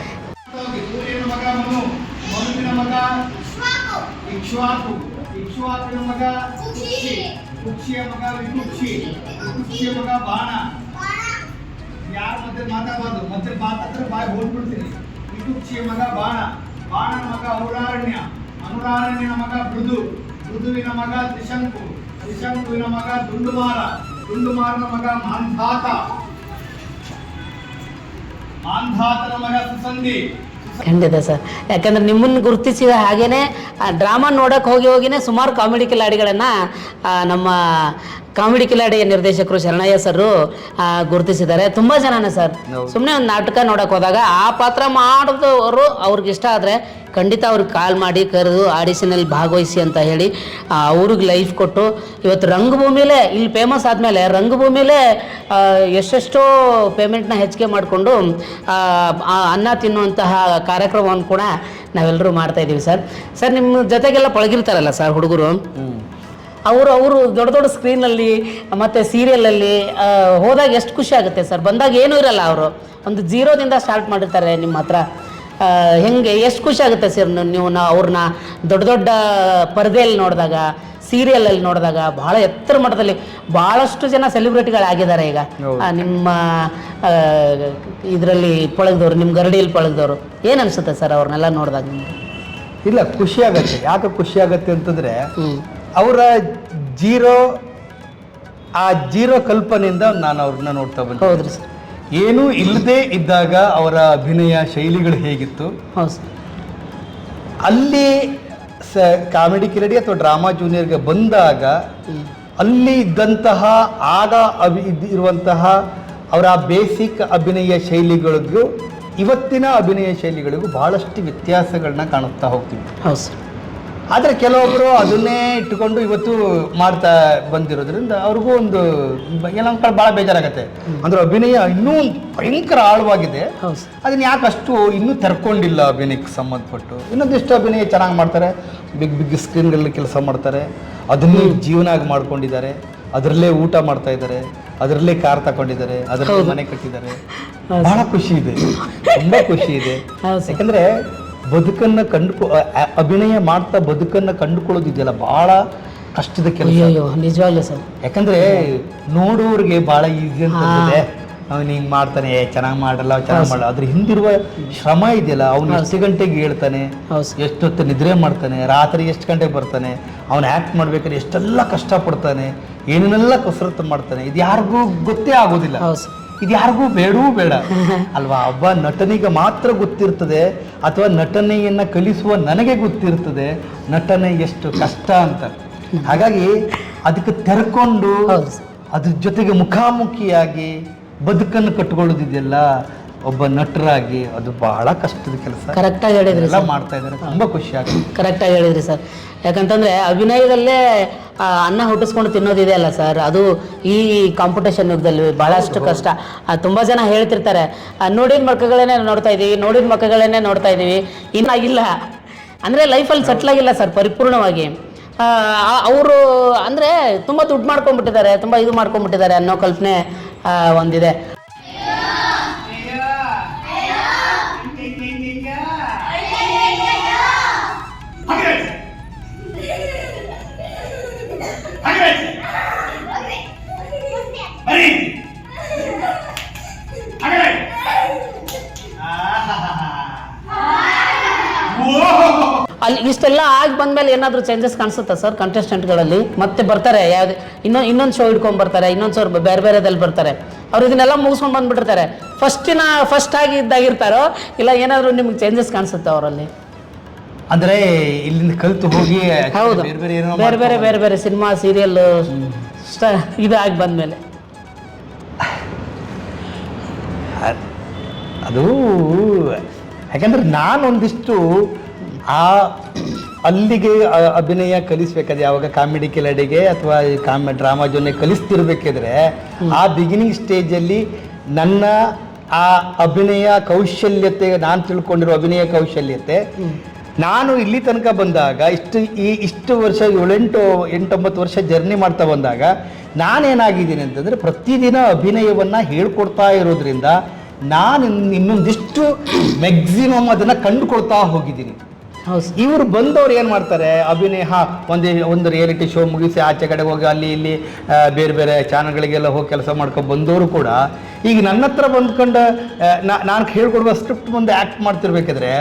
ಸೂರ್ಯನ ಮಗ ಮನು, ಮನುವಿನ ಮಗ ಇಕ್ಷ್ವಾಕು, ಇಕ್ಷ್ವಾಕುವಿನ ಮಗ ಕುಕ್ಷಿ, ಕುಕ್ಷಿಯ ಮಗ ವಿಕುಕ್ಷಿ, ವಿಕುಕ್ಷಿಯ ಮಗ ಬಾಣ. ಯಾರ ಮಧ್ಯೆ ಮಾತಾಡಬಾರ್ದು, ಮಧ್ಯೆ ಮಾತಾಡಿದ್ರೆ ಬಾಯಿ ಹೋಗ್ಬಿಡ್ತೀನಿ. ವಿಕುಕ್ಷಿಯ ಮಗ ಬಾಣ, ಬಾಣನ ಮಗ ಅನುರಾರಣ್ಯ, ಅನುರಾರಣ್ಯನ ಮಗ ಮೃದು, ಮೃದುವಿನ ಮಗ ತ್ರಿಶಂಕು, ತ್ರಿಶಂಕುವಿನ ಮಗ ದುಂಡುಮಾರ, ದುಂಡುಮಾರನ ಮಗ ಮಾಂಧಾತ, ಮಾಂಧಾತನ ಮಗ ಸುಸಂಧಿ. ಖಂಡಿತ ಸರ್. ಯಾಕಂದ್ರೆ ನಿಮ್ಮನ್ನು ಗುರುತಿಸಿದ ಹಾಗೇನೆ ಡ್ರಾಮಾ ನೋಡಕ್ಕೆ ಹೋಗಿನೇ ಸುಮಾರು ಕಾಮಿಡಿ ಕಿಲಾಡಿಗಳನ್ನು ನಮ್ಮ ಕಾಮಿಡಿ ಕಿಲಾಡಿಯ ನಿರ್ದೇಶಕರು ಶರಣಯ್ಯ ಸರ್ ಗುರುತಿಸಿದ್ದಾರೆ. ತುಂಬ ಜನನೇ ಸರ್ ಸುಮ್ಮನೆ ಒಂದು ನಾಟಕ ನೋಡಕ್ಕೆ ಹೋದಾಗ ಆ ಪಾತ್ರ ಮಾಡಿದವರು ಅವ್ರಿಗೆ ಇಷ್ಟ ಆದರೆ ಖಂಡಿತ ಅವ್ರಿಗೆ ಕಾಲ್ ಮಾಡಿ ಕರೆದು ಆಡಿಷನಲ್ಲಿ ಭಾಗವಹಿಸಿ ಅಂತ ಹೇಳಿ ಅವ್ರಿಗೆ ಲೈಫ್ ಕೊಟ್ಟು ಇವತ್ತು ರಂಗಭೂಮಿಲೇ ಇಲ್ಲಿ ಫೇಮಸ್ ಆದಮೇಲೆ ರಂಗಭೂಮಿಲೇ ಎಷ್ಟೆಷ್ಟೋ ಪೇಮೆಂಟ್ನ ಹೆಚ್ಚಿಗೆ ಮಾಡಿಕೊಂಡು ಅನ್ನ ತಿನ್ನುವಂತಹ ಕಾರ್ಯಕ್ರಮವನ್ನು ಕೂಡ ನಾವೆಲ್ಲರೂ ಮಾಡ್ತಾಯಿದ್ದೀವಿ ಸರ್. ಸರ್ ನಿಮ್ಮ ಜೊತೆಗೆಲ್ಲ ಪಳಗಿರ್ತಾರಲ್ಲ ಸರ್ ಹುಡುಗರು, ಅವರು ದೊಡ್ಡ ದೊಡ್ಡ ಸ್ಕ್ರೀನಲ್ಲಿ ಮತ್ತು ಸೀರಿಯಲಲ್ಲಿ ಹೋದಾಗ ಎಷ್ಟು ಖುಷಿ ಆಗುತ್ತೆ ಸರ್. ಬಂದಾಗ ಏನೂ ಇರಲ್ಲ, ಅವರು ಒಂದು ಜೀರೋದಿಂದ ಸ್ಟಾರ್ಟ್ ಮಾಡಿರ್ತಾರೆ ನಿಮ್ಮ ಹತ್ರ. ಹೆಂಗೆ ಎಷ್ಟು ಖುಷಿ ಆಗುತ್ತೆ ಸರ್ ನೀವು ಅವ್ರನ್ನ ದೊಡ್ಡ ದೊಡ್ಡ ಪರದೆಯಲ್ಲಿ ನೋಡಿದಾಗ, ಸೀರಿಯಲಲ್ಲಿ ನೋಡಿದಾಗ. ಭಾಳ ಎತ್ತರ ಮಟ್ಟದಲ್ಲಿ ಭಾಳಷ್ಟು ಜನ ಸೆಲೆಬ್ರಿಟಿಗಳಾಗಿದ್ದಾರೆ ಈಗ ನಿಮ್ಮ ಇದರಲ್ಲಿ ಪಳಗಿದವರು, ನಿಮ್ಮ ಗರಡಿಯಲ್ಲಿ ಪಳಗಿದವರು. ಏನು ಅನಿಸುತ್ತೆ ಸರ್ ಅವ್ರನ್ನೆಲ್ಲ ನೋಡಿದಾಗ ನಿಮಗೆ? ಇಲ್ಲ, ಖುಷಿ ಆಗತ್ತೆ. ಯಾಕೆ ಖುಷಿ ಆಗತ್ತೆ ಅಂತಂದರೆ ಅವರ ಜೀರೋ ಕಲ್ಪನೆಯಿಂದ ನಾನು ಅವ್ರನ್ನ ನೋಡ್ತಾ ಬಂದೆ. ಹೌದ್ರಿ ಸರ್. ಏನೂ ಇಲ್ಲದೆ ಇದ್ದಾಗ ಅವರ ಅಭಿನಯ ಶೈಲಿಗಳು ಹೇಗಿತ್ತು, ಹೌದು ಸರ್. ಅಲ್ಲಿ ಕಾಮಿಡಿ ಕಿಲಾಡಿ ಅಥವಾ ಡ್ರಾಮಾ ಜೂನಿಯರ್ಗೆ ಬಂದಾಗ ಅಲ್ಲಿ ಇದ್ದಂತಹ ಆಗ ಇರುವಂತಹ ಅವರ ಬೇಸಿಕ್ ಅಭಿನಯ ಶೈಲಿಗಳಿಗೂ ಇವತ್ತಿನ ಅಭಿನಯ ಶೈಲಿಗಳಿಗೂ ಬಹಳಷ್ಟು ವ್ಯತ್ಯಾಸಗಳನ್ನ ಕಾಣುತ್ತಾ ಹೋಗ್ತೀವಿ. ಹೌದು ಸರ್. ಆದರೆ ಕೆಲವೊಬ್ಬರು ಅದನ್ನೇ ಇಟ್ಟುಕೊಂಡು ಇವತ್ತು ಮಾಡ್ತಾ ಬಂದಿರೋದ್ರಿಂದ ಅವ್ರಿಗೂ ಒಂದು ಏನೋ ಭಾಳ ಬೇಜಾರಾಗತ್ತೆ. ಅಂದ್ರೆ ಅಭಿನಯ ಇನ್ನೂ ಭಯಂಕರ ಆಳವಾಗಿದೆ, ಹೌದು ಸರ್. ಅದನ್ನ ಯಾಕಷ್ಟು ಇನ್ನೂ ತೆರ್ಕೊಂಡಿಲ್ಲ ಅಭಿನಯಕ್ಕೆ ಸಂಬಂಧಪಟ್ಟು. ಇನ್ನೊಂದಿಷ್ಟು ಅಭಿನಯ ಚೆನ್ನಾಗಿ ಮಾಡ್ತಾರೆ, ಬಿಗ್ ಸ್ಕ್ರೀನ್ಗಳಲ್ಲಿ ಕೆಲಸ ಮಾಡ್ತಾರೆ, ಅದನ್ನೇ ಜೀವನ ಆಗಿ ಮಾಡ್ಕೊಂಡಿದ್ದಾರೆ, ಅದರಲ್ಲೇ ಊಟ ಮಾಡ್ತಾ ಇದ್ದಾರೆ, ಅದರಲ್ಲೇ ಕಾರ್ ತಗೊಂಡಿದ್ದಾರೆ, ಅದರಲ್ಲೇ ಮನೆ ಕಟ್ಟಿದ್ದಾರೆ. ಬಹಳ ಖುಷಿ ಇದೆ, ತುಂಬಾ ಖುಷಿ ಇದೆ. ಯಾಕಂದ್ರೆ ಬದುಕನ್ನು ಅಭಿನಯ ಮಾಡ್ತಾ ಬದುಕನ್ನು ಕಂಡುಕೊಳ್ಳೋದಿದೆಯಲ್ಲ ಬಹಳ ಕಷ್ಟದ ಕೆಲಸ. ನಿಜವಾಗ್ಲೂ ಸರ್. ಯಾಕಂದ್ರೆ ನೋಡೋರಿಗೆ ಬಹಳ ಈಸಿ ಅನ್ಸುತ್ತೆ, ಅವನು ಹಿಂಗೆ ಮಾಡ್ತಾನೆ, ಚೆನ್ನಾಗಿ ಮಾಡಲ್ಲ, ಚೆನ್ನಾಗಿ ಮಾಡಲ್ಲ. ಅದ್ರ ಹಿಂದಿರುವ ಶ್ರಮ ಇದೆಯಲ್ಲ, ಅವ್ನು ಎಷ್ಟು ಗಂಟೆಗೆ ಹೇಳ್ತಾನೆ, ಎಷ್ಟೊತ್ತು ನಿದ್ರೆ ಮಾಡ್ತಾನೆ, ರಾತ್ರಿ ಎಷ್ಟು ಗಂಟೆಗೆ ಬರ್ತಾನೆ, ಅವ್ನು ಆ್ಯಕ್ಟ್ ಮಾಡ್ಬೇಕಾದ್ರೆ ಎಷ್ಟೆಲ್ಲ ಕಷ್ಟಪಡ್ತಾನೆ, ಏನೇನೆಲ್ಲ ಕಸರತ್ತು ಮಾಡ್ತಾನೆ, ಇದು ಯಾರಿಗೂ ಗೊತ್ತೇ ಆಗೋದಿಲ್ಲ, ಇದು ಯಾರಿಗೂ ಬೇಡವೂ ಬೇಡ ಅಲ್ವಾ. ಒಬ್ಬ ನಟನಿಗೆ ಮಾತ್ರ ಗೊತ್ತಿರ್ತದೆ, ಅಥವಾ ನಟನೆಯನ್ನು ಕಲಿಸುವ ನನಗೆ ಗೊತ್ತಿರ್ತದೆ ನಟನೆ ಎಷ್ಟು ಕಷ್ಟ ಅಂತ. ಹಾಗಾಗಿ ಅದಕ್ಕೆ ತೆರ್ಕೊಂಡು ಅದ್ರ ಜೊತೆಗೆ ಮುಖಾಮುಖಿಯಾಗಿ ಬದುಕನ್ನು ಕಟ್ಕೊಳ್ಳೋದಿದೆಯಲ್ಲ ಒಬ್ಬ ನಟರಾಗಿ, ಅದು ಬಹಳ ಕಷ್ಟದ ಕೆಲಸ. ಕರೆಕ್ಟಾಗಿ ಹೇಳಿದ್ರಿ, ಎಲ್ಲ ಮಾಡ್ತಾ ಇದ್ದಾರೆ, ತುಂಬಾ ಖುಷಿ ಆಗುತ್ತೆ. ಕರೆಕ್ಟಾಗಿ ಹೇಳಿದ್ರಿ ಸರ್. ಯಾಕಂತಂದ್ರೆ ಅಭಿನಯದಲ್ಲೇ ಅನ್ನ ಹುಟ್ಟಿಸ್ಕೊಂಡು ತಿನ್ನೋದಿದೆ ಅಲ್ಲ ಸರ್, ಅದು ಈ ಕಾಂಪಿಟೇಷನ್ ಯುಗದಲ್ಲಿ ಬಹಳಷ್ಟು ಕಷ್ಟ. ತುಂಬ ಜನ ಹೇಳ್ತಿರ್ತಾರೆ, ನೋಡಿದ ಮಕ್ಕಳನ್ನೇ ನೋಡ್ತಾ ಇದ್ದೀವಿ, ನೋಡಿದ ಮಕ್ಕಳನ್ನೇ ನೋಡ್ತಾ ಇದ್ದೀವಿ, ಇನ್ನಾಗಿಲ್ಲ ಅಂದರೆ ಲೈಫಲ್ಲಿ ಸೆಟ್ಲ್ ಆಗಿಲ್ಲ ಸರ್ ಪರಿಪೂರ್ಣವಾಗಿ. ಅವರು ಅಂದರೆ ತುಂಬ ದುಡ್ಡು ಮಾಡ್ಕೊಂಡ್ಬಿಟ್ಟಿದ್ದಾರೆ, ತುಂಬ ಇದು ಮಾಡ್ಕೊಂಡ್ಬಿಟ್ಟಿದ್ದಾರೆ ಅನ್ನೋ ಕಲ್ಪನೆ ಒಂದಿದೆ. ಅಲ್ಲಿ ಇಷ್ಟೆಲ್ಲ ಆಗಿ ಬಂದ್ಮೇಲೆ ಏನಾದರೂ ಚೇಂಜಸ್ ಕಾಣಿಸುತ್ತಾ ಸರ್ ಕಂಟೆಸ್ಟೆಂಟ್ಗಳಲ್ಲಿ? ಮತ್ತೆ ಬರ್ತಾರೆ ಯಾವ್ದು ಇನ್ನೊಂದು ಶೋ ಹಿಡ್ಕೊಂಡ್ ಬರ್ತಾರೆ, ಇನ್ನೊಂದು ಶೋ ಬೇರೆ ಬೇರೆದಲ್ಲಿ ಬರ್ತಾರೆ, ಅವ್ರು ಇದನ್ನೆಲ್ಲ ಮುಗಿಸ್ಕೊಂಡು ಬಂದ್ಬಿಟ್ಟಿರ್ತಾರೆ. ಫಸ್ಟ್ ಆಗಿ ಇದ್ದಾಗಿರ್ತಾರೋ ಇಲ್ಲ ಏನಾದರೂ ನಿಮ್ಗೆ ಚೇಂಜಸ್ ಕಾಣಿಸುತ್ತಾ ಅವರಲ್ಲಿ? ಅಂದ್ರೆ ಇಲ್ಲಿಂದ ಕಲ್ತು ಹೋಗಿ ಹೌದು, ಬೇರೆ ಬೇರೆ ಸಿನಿಮಾ ಸೀರಿಯಲ್ ಇದಾಗಿ ಬಂದ್ಮೇಲೆ ಅದು ಯಾಕಂದ್ರೆ ನಾನೊಂದಿಷ್ಟು ಅಲ್ಲಿಗೆ ಅಭಿನಯ ಕಲಿಸ್ಬೇಕಾದ್ರೆ ಯಾವಾಗ ಕಾಮಿಡಿ ಕಿಲಾಡಿಗೆ ಅಥವಾ ಡ್ರಾಮಾ ಜೋನ್ಗೆ ಕಲಿಸ್ತಿರ್ಬೇಕಾದ್ರೆ ಆ ಬಿಗಿನಿಂಗ್ ಸ್ಟೇಜಲ್ಲಿ ನನ್ನ ಆ ಅಭಿನಯ ಕೌಶಲ್ಯತೆ, ನಾನು ತಿಳ್ಕೊಂಡಿರೋ ಅಭಿನಯ ಕೌಶಲ್ಯತೆ, ನಾನು ಇಲ್ಲಿ ತನಕ ಬಂದಾಗ ಇಷ್ಟು ವರ್ಷ 8-9 ವರ್ಷ ಜರ್ನಿ ಮಾಡ್ತಾ ಬಂದಾಗ ನಾನೇನಾಗಿದ್ದೀನಿ ಅಂತಂದರೆ ಪ್ರತಿದಿನ ಅಭಿನಯವನ್ನು ಹೇಳ್ಕೊಡ್ತಾ ಇರೋದ್ರಿಂದ ನಾನು ಇನ್ನೊಂದಿಷ್ಟು ಮ್ಯಾಕ್ಸಿಮಮ್ ಅದನ್ನು ಕಂಡುಕೊಳ್ತಾ ಹೋಗಿದ್ದೀನಿ. ಇವರು ಬಂದವ್ರು ಏನು ಮಾಡ್ತಾರೆ, ಅಭಿನಯ ಒಂದು ರಿಯಾಲಿಟಿ ಶೋ ಮುಗಿಸಿ ಆಚೆ ಕಡೆ ಹೋಗಿ ಅಲ್ಲಿ ಇಲ್ಲಿ ಬೇರೆ ಬೇರೆ ಚಾನಲ್ಗಳಿಗೆಲ್ಲ ಹೋಗಿ ಕೆಲಸ ಮಾಡ್ಕೊಂಡು ಬಂದವರು ಕೂಡ ಈಗ ನನ್ನ ಹತ್ರ ಬಂದ್ಕೊಂಡು ನಾನು ಹೇಳ್ಕೊಡುವ ಸ್ಕ್ರಿಪ್ಟ್ ಮುಂದೆ ಆ್ಯಕ್ಟ್ ಮಾಡ್ತಿರ್ಬೇಕಾದ್ರೆ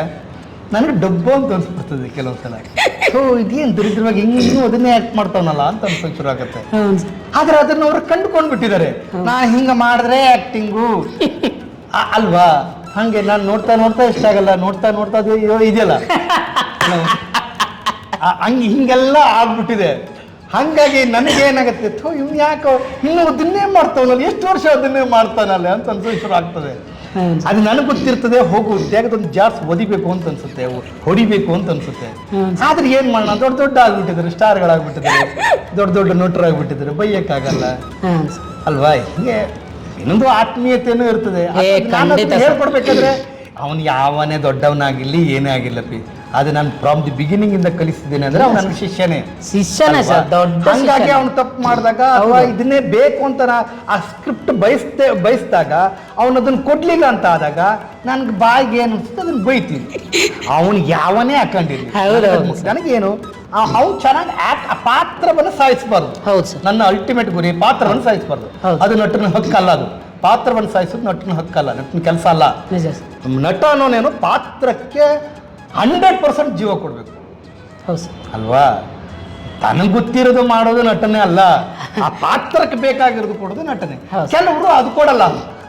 ನನಗೆ ಡಬ್ಬು ಅಂತ ಅನ್ಸ್ಬಿಡ್ತದೆ ಕೆಲವು ಸಲ. ಸೊ ಇದೇನು ದರಿದ್ರವಾಗಿ ಹಿಂಗೂ ಅದನ್ನೇ ಆ್ಯಕ್ಟ್ ಮಾಡ್ತಾವನಲ್ಲ ಅಂತ ಅನ್ಸೋಕೆ ಶುರು ಆಗುತ್ತೆ. ಆದರೆ ಅದನ್ನು ಅವರು ಕಂಡುಕೊಂಡು ಬಿಟ್ಟಿದ್ದಾರೆ, ನಾ ಹಿಂಗೆ ಮಾಡಿದ್ರೆ ಆ್ಯಕ್ಟಿಂಗು ಅಲ್ವಾ. ಹಾಗೆ ನಾನು ನೋಡ್ತಾ ಇಷ್ಟ ಆಗಲ್ಲ, ನೋಡ್ತಾ ಅದು ಇದೆಯಲ್ಲ ಹಿಂಗೆಲ್ಲ ಆಗ್ಬಿಟ್ಟಿದೆ. ಹಾಗಾಗಿ ನನಗೇನಾಗುತ್ತೆ, ಇವ್ನು ಯಾಕೋ ಇನ್ನೂ ಅದನ್ನೇ ಮಾಡ್ತಾವನಲ್ಲ, ಎಷ್ಟು ವರ್ಷ ಅದನ್ನೇ ಮಾಡ್ತಾನಲ್ಲ ಅಂತ ಅನ್ಸೋಕೆ ಶುರು ಆಗ್ತದೆ. ಅದು ನನಗೆ ಗೊತ್ತಿರ್ತದೆ, ಹೋಗು ಜಾಗದೊಂದು ಜಾಸ್ತಿ ಒದಿಬೇಕು ಅಂತ ಅನ್ಸುತ್ತೆ, ಹೊಡಿಬೇಕು ಅಂತ ಅನ್ಸುತ್ತೆ. ಆದ್ರೆ ಏನ್ ಮಾಡೋಣ, ದೊಡ್ಡ ಆಗ್ಬಿಟ್ಟಿದ್ದಾರೆ, ಸ್ಟಾರ್ಗಳಾಗ್ಬಿಟ್ಟಿದ್ದಾರೆ, ದೊಡ್ಡ ನಟರಾಗ್ಬಿಟ್ಟಿದ್ದಾರೆ, ಬೈಯಕ್ಕಾಗಲ್ಲ ಅಲ್ವಾ. ಹಿಂಗೆ ಇನ್ನೊಂದು ಆತ್ಮೀಯತೆನೂ ಇರ್ತದೆ. ಹೇಳ್ಕೊಡ್ಬೇಕಾದ್ರೆ ಅವನು ಯಾವನೇ ದೊಡ್ಡವನಾಗಿರ್ಲಿ ಏನೇ ಆಗಿಲ್ಲಪ್ಪಿ, ಅದು ನಾನು ಫ್ರಮ್ ದಿ ಬಿಗಿನಿಂಗ್ ಇಂದ ಕಲಿಸಿದ್ದೇನೆ ಅಂದ್ರೆ ಅವ್ನು ನನ್ನ ಶಿಷ್ಯನೇ. ಹಂಗಾಗಿ ಅವನು ತಪ್ಪು ಮಾಡಿದಾಗ ಅಥವಾ ಇದನ್ನೇ ಬೇಕು ಅಂತ ಆ ಸ್ಕ್ರಿಪ್ಟ್ ಬಯಸಿದಾಗ ಅವನು ಅದನ್ನ ಕೊಡ್ಲಿಲ್ಲ ಅಂತ ಆದಾಗ ನನ್ಗೆ ಬಾಯಿಗೆ ಏನು ಅನ್ಸುತ್ತೆ ಅದನ್ನ ಬೈತೀನಿ. ಅವನು ಯಾವನೇ ಹಾಕೊಂಡಿರ್ಲಿ, ನನಗೇನು ಅವ್ನು ಚೆನ್ನಾಗಿ ಆ ಪಾತ್ರವನ್ನು ಸಾಯಿಸಬಾರ್ದು. ನನ್ನ ಅಲ್ಟಿಮೇಟ್ ಗುರಿ ಪಾತ್ರವನ್ನು ಸಾಯಿಸಬಾರ್ದು. ಅದು ನಟನ ಹಕ್ಕಲ್ಲ, ಅದು ಪಾತ್ರವನ್ನು ಸಾಯಿಸೋದು ನಟನ ಹಕ್ಕಲ್ಲ, ನಟನ ಕೆಲಸ ಅಲ್ಲ. ನಟ ಅನ್ನೋನೇನು ಪಾತ್ರಕ್ಕೆ 100% ಜೀವ ಕೊಡ್ಬೇಕು ಅಲ್ವಾ. ತನಗೆ ಗೊತ್ತಿರೋದು ಮಾಡೋದು ನಟನೆ ಅಲ್ಲ, ಆ ಪಾತ್ರಕ್ಕೆ ಬೇಕಾಗಿರೋದು ಕೊಡೋದು ನಟನೆ. ಕೆಲವರು ಅದು ಕೊಡಲ್ಲ,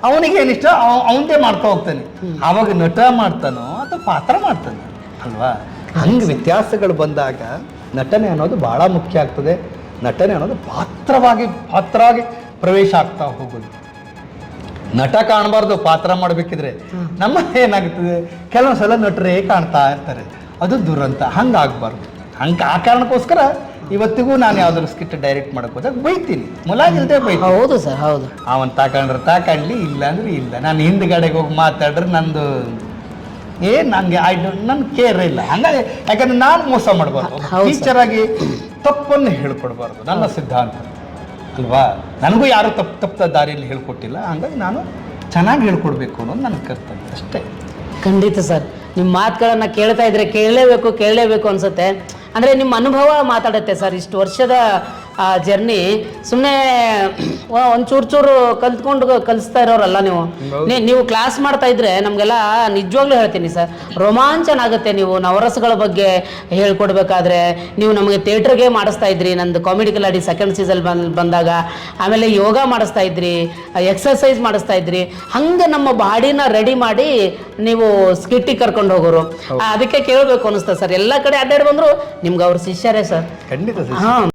ಅವನಿಗೆ ಏನಿಷ್ಟ ಅವನದೇ ಮಾಡ್ತಾ ಹೋಗ್ತಾನೆ. ಆವಾಗ ನಟ ಮಾಡ್ತಾನೋ ಅಥವಾ ಪಾತ್ರ ಮಾಡ್ತಾನೆ ಅಲ್ವಾ? ಹಂಗೆ ವ್ಯತ್ಯಾಸಗಳು ಬಂದಾಗ ನಟನೆ ಅನ್ನೋದು ಬಹಳ ಮುಖ್ಯ ಆಗ್ತದೆ. ನಟನೆ ಅನ್ನೋದು ಪಾತ್ರವಾಗಿ ಪ್ರವೇಶ ಆಗ್ತಾ ಹೋಗೋದು. ನಟ ಕಾಣಬಾರ್ದು ಪಾತ್ರ ಮಾಡಬೇಕಿದ್ರೆ. ನಮ್ಮ ಏನಾಗ್ತದೆ, ಕೆಲವೊಂದ್ಸಲ ನಟರೇ ಕಾಣ್ತಾ ಇರ್ತಾರೆ, ಅದು ದುರಂತ. ಹಂಗಾಗಬಾರ್ದು. ಆ ಕಾರಣಕ್ಕೋಸ್ಕರ ಇವತ್ತಿಗೂ ನಾನು ಯಾವ್ದಾದ್ರು ಸ್ಕಿಟ್ ಡೈರೆಕ್ಟ್ ಮಾಡಕ್ ಹೋದಾಗ ಬೈತೀನಿ, ಮುಲಾಜಿಲ್ದೆ ಬೈತೀನಿ. ಹೌದು ಸರ್, ಹೌದು. ಅವನ್ ತಾಕೊಂಡ್ಲಿ ಇಲ್ಲ ಅಂದ್ರೆ ಇಲ್ಲ. ನಾನು ಹಿಂದ್ಗಡೆಗೆ ಹೋಗಿ ಮಾತಾಡ್ರೆ ನಂದು ನಂಗೆ ನನ್ ಕೇರ್ ಇಲ್ಲ. ಹಂಗಾಗಿ ಯಾಕಂದ್ರೆ ನಾನು ಮೋಸ ಮಾಡಬಾರ್ದು. ಟೀಚರ್ ಆಗಿ ತಪ್ಪನ್ನು ಹೇಳ್ಕೊಡ್ಬಾರ್ದು, ನನ್ನ ಸಿದ್ಧಾಂತ ಅಲ್ವಾ? ನನಗೂ ಯಾರು ತಪ್ಪ ದಾರಿಯಲ್ಲಿ ಹೇಳ್ಕೊಟ್ಟಿಲ್ಲ. ಹಂಗಾಗಿ ನಾನು ಚೆನ್ನಾಗಿ ಹೇಳ್ಕೊಡ್ಬೇಕು ಅನ್ನೋದು ನನ್ನ ಕರ್ತವ್ಯ ಅಷ್ಟೇ. ಖಂಡಿತ ಸರ್, ನಿಮ್ಮ ಮಾತುಗಳನ್ನ ಕೇಳ್ತಾ ಇದ್ರೆ ಕೇಳಲೇಬೇಕು ಅನ್ಸುತ್ತೆ. ಅಂದರೆ ನಿಮ್ಮ ಅನುಭವ ಮಾತಾಡುತ್ತೆ ಸರ್. ಇಷ್ಟು ವರ್ಷದ ಜರ್ನಿ ಸುಮ್ಮನೆ ಒಂಚೂರು ಕಲ್ತ್ಕೊಂಡು ಕಲಿಸ್ತಾ ಇರೋರಲ್ಲ ನೀವು. ನೀವು ಕ್ಲಾಸ್ ಮಾಡ್ತಾ ಇದ್ರೆ ನಮಗೆಲ್ಲ ನಿಜವಾಗ್ಲೂ ಹೇಳ್ತೀನಿ ಸರ್, ರೋಮಾಂಚನ ಆಗುತ್ತೆ. ನೀವು ನವರಸಗಳ ಬಗ್ಗೆ ಹೇಳ್ಕೊಡ್ಬೇಕಾದ್ರೆ ನೀವು ನಮಗೆ ಥಿಯೇಟ್ರಿಗೆ ಮಾಡಿಸ್ತಾ ಇದ್ರಿ. ನಂದು ಕಾಮಿಡಿ ಕಿಲಾಡಿ ಸೆಕೆಂಡ್ ಸೀಸನ್ ಬಂದಾಗ, ಆಮೇಲೆ ಯೋಗ ಮಾಡಿಸ್ತಾ ಇದ್ರಿ, ಎಕ್ಸರ್ಸೈಸ್ ಮಾಡಿಸ್ತಾ ಇದ್ರಿ. ಹಂಗೆ ನಮ್ಮ ಬಾಡಿನ ರೆಡಿ ಮಾಡಿ ನೀವು ಸ್ಕಿಟ್ಟಿಗೆ ಕರ್ಕೊಂಡು ಹೋಗೋರು. ಅದಕ್ಕೆ ಕೇಳಬೇಕು ಅನಿಸ್ತಾ ಸರ್. ಎಲ್ಲ ಕಡೆ ಅಡ್ಡಾಡಿ ಬಂದ್ರು ನಿಮ್ಗೆ ಅವ್ರ ಶಿಷ್ಯರೇ ಸರ್. ಖಂಡಿತ. ಹಾಂ.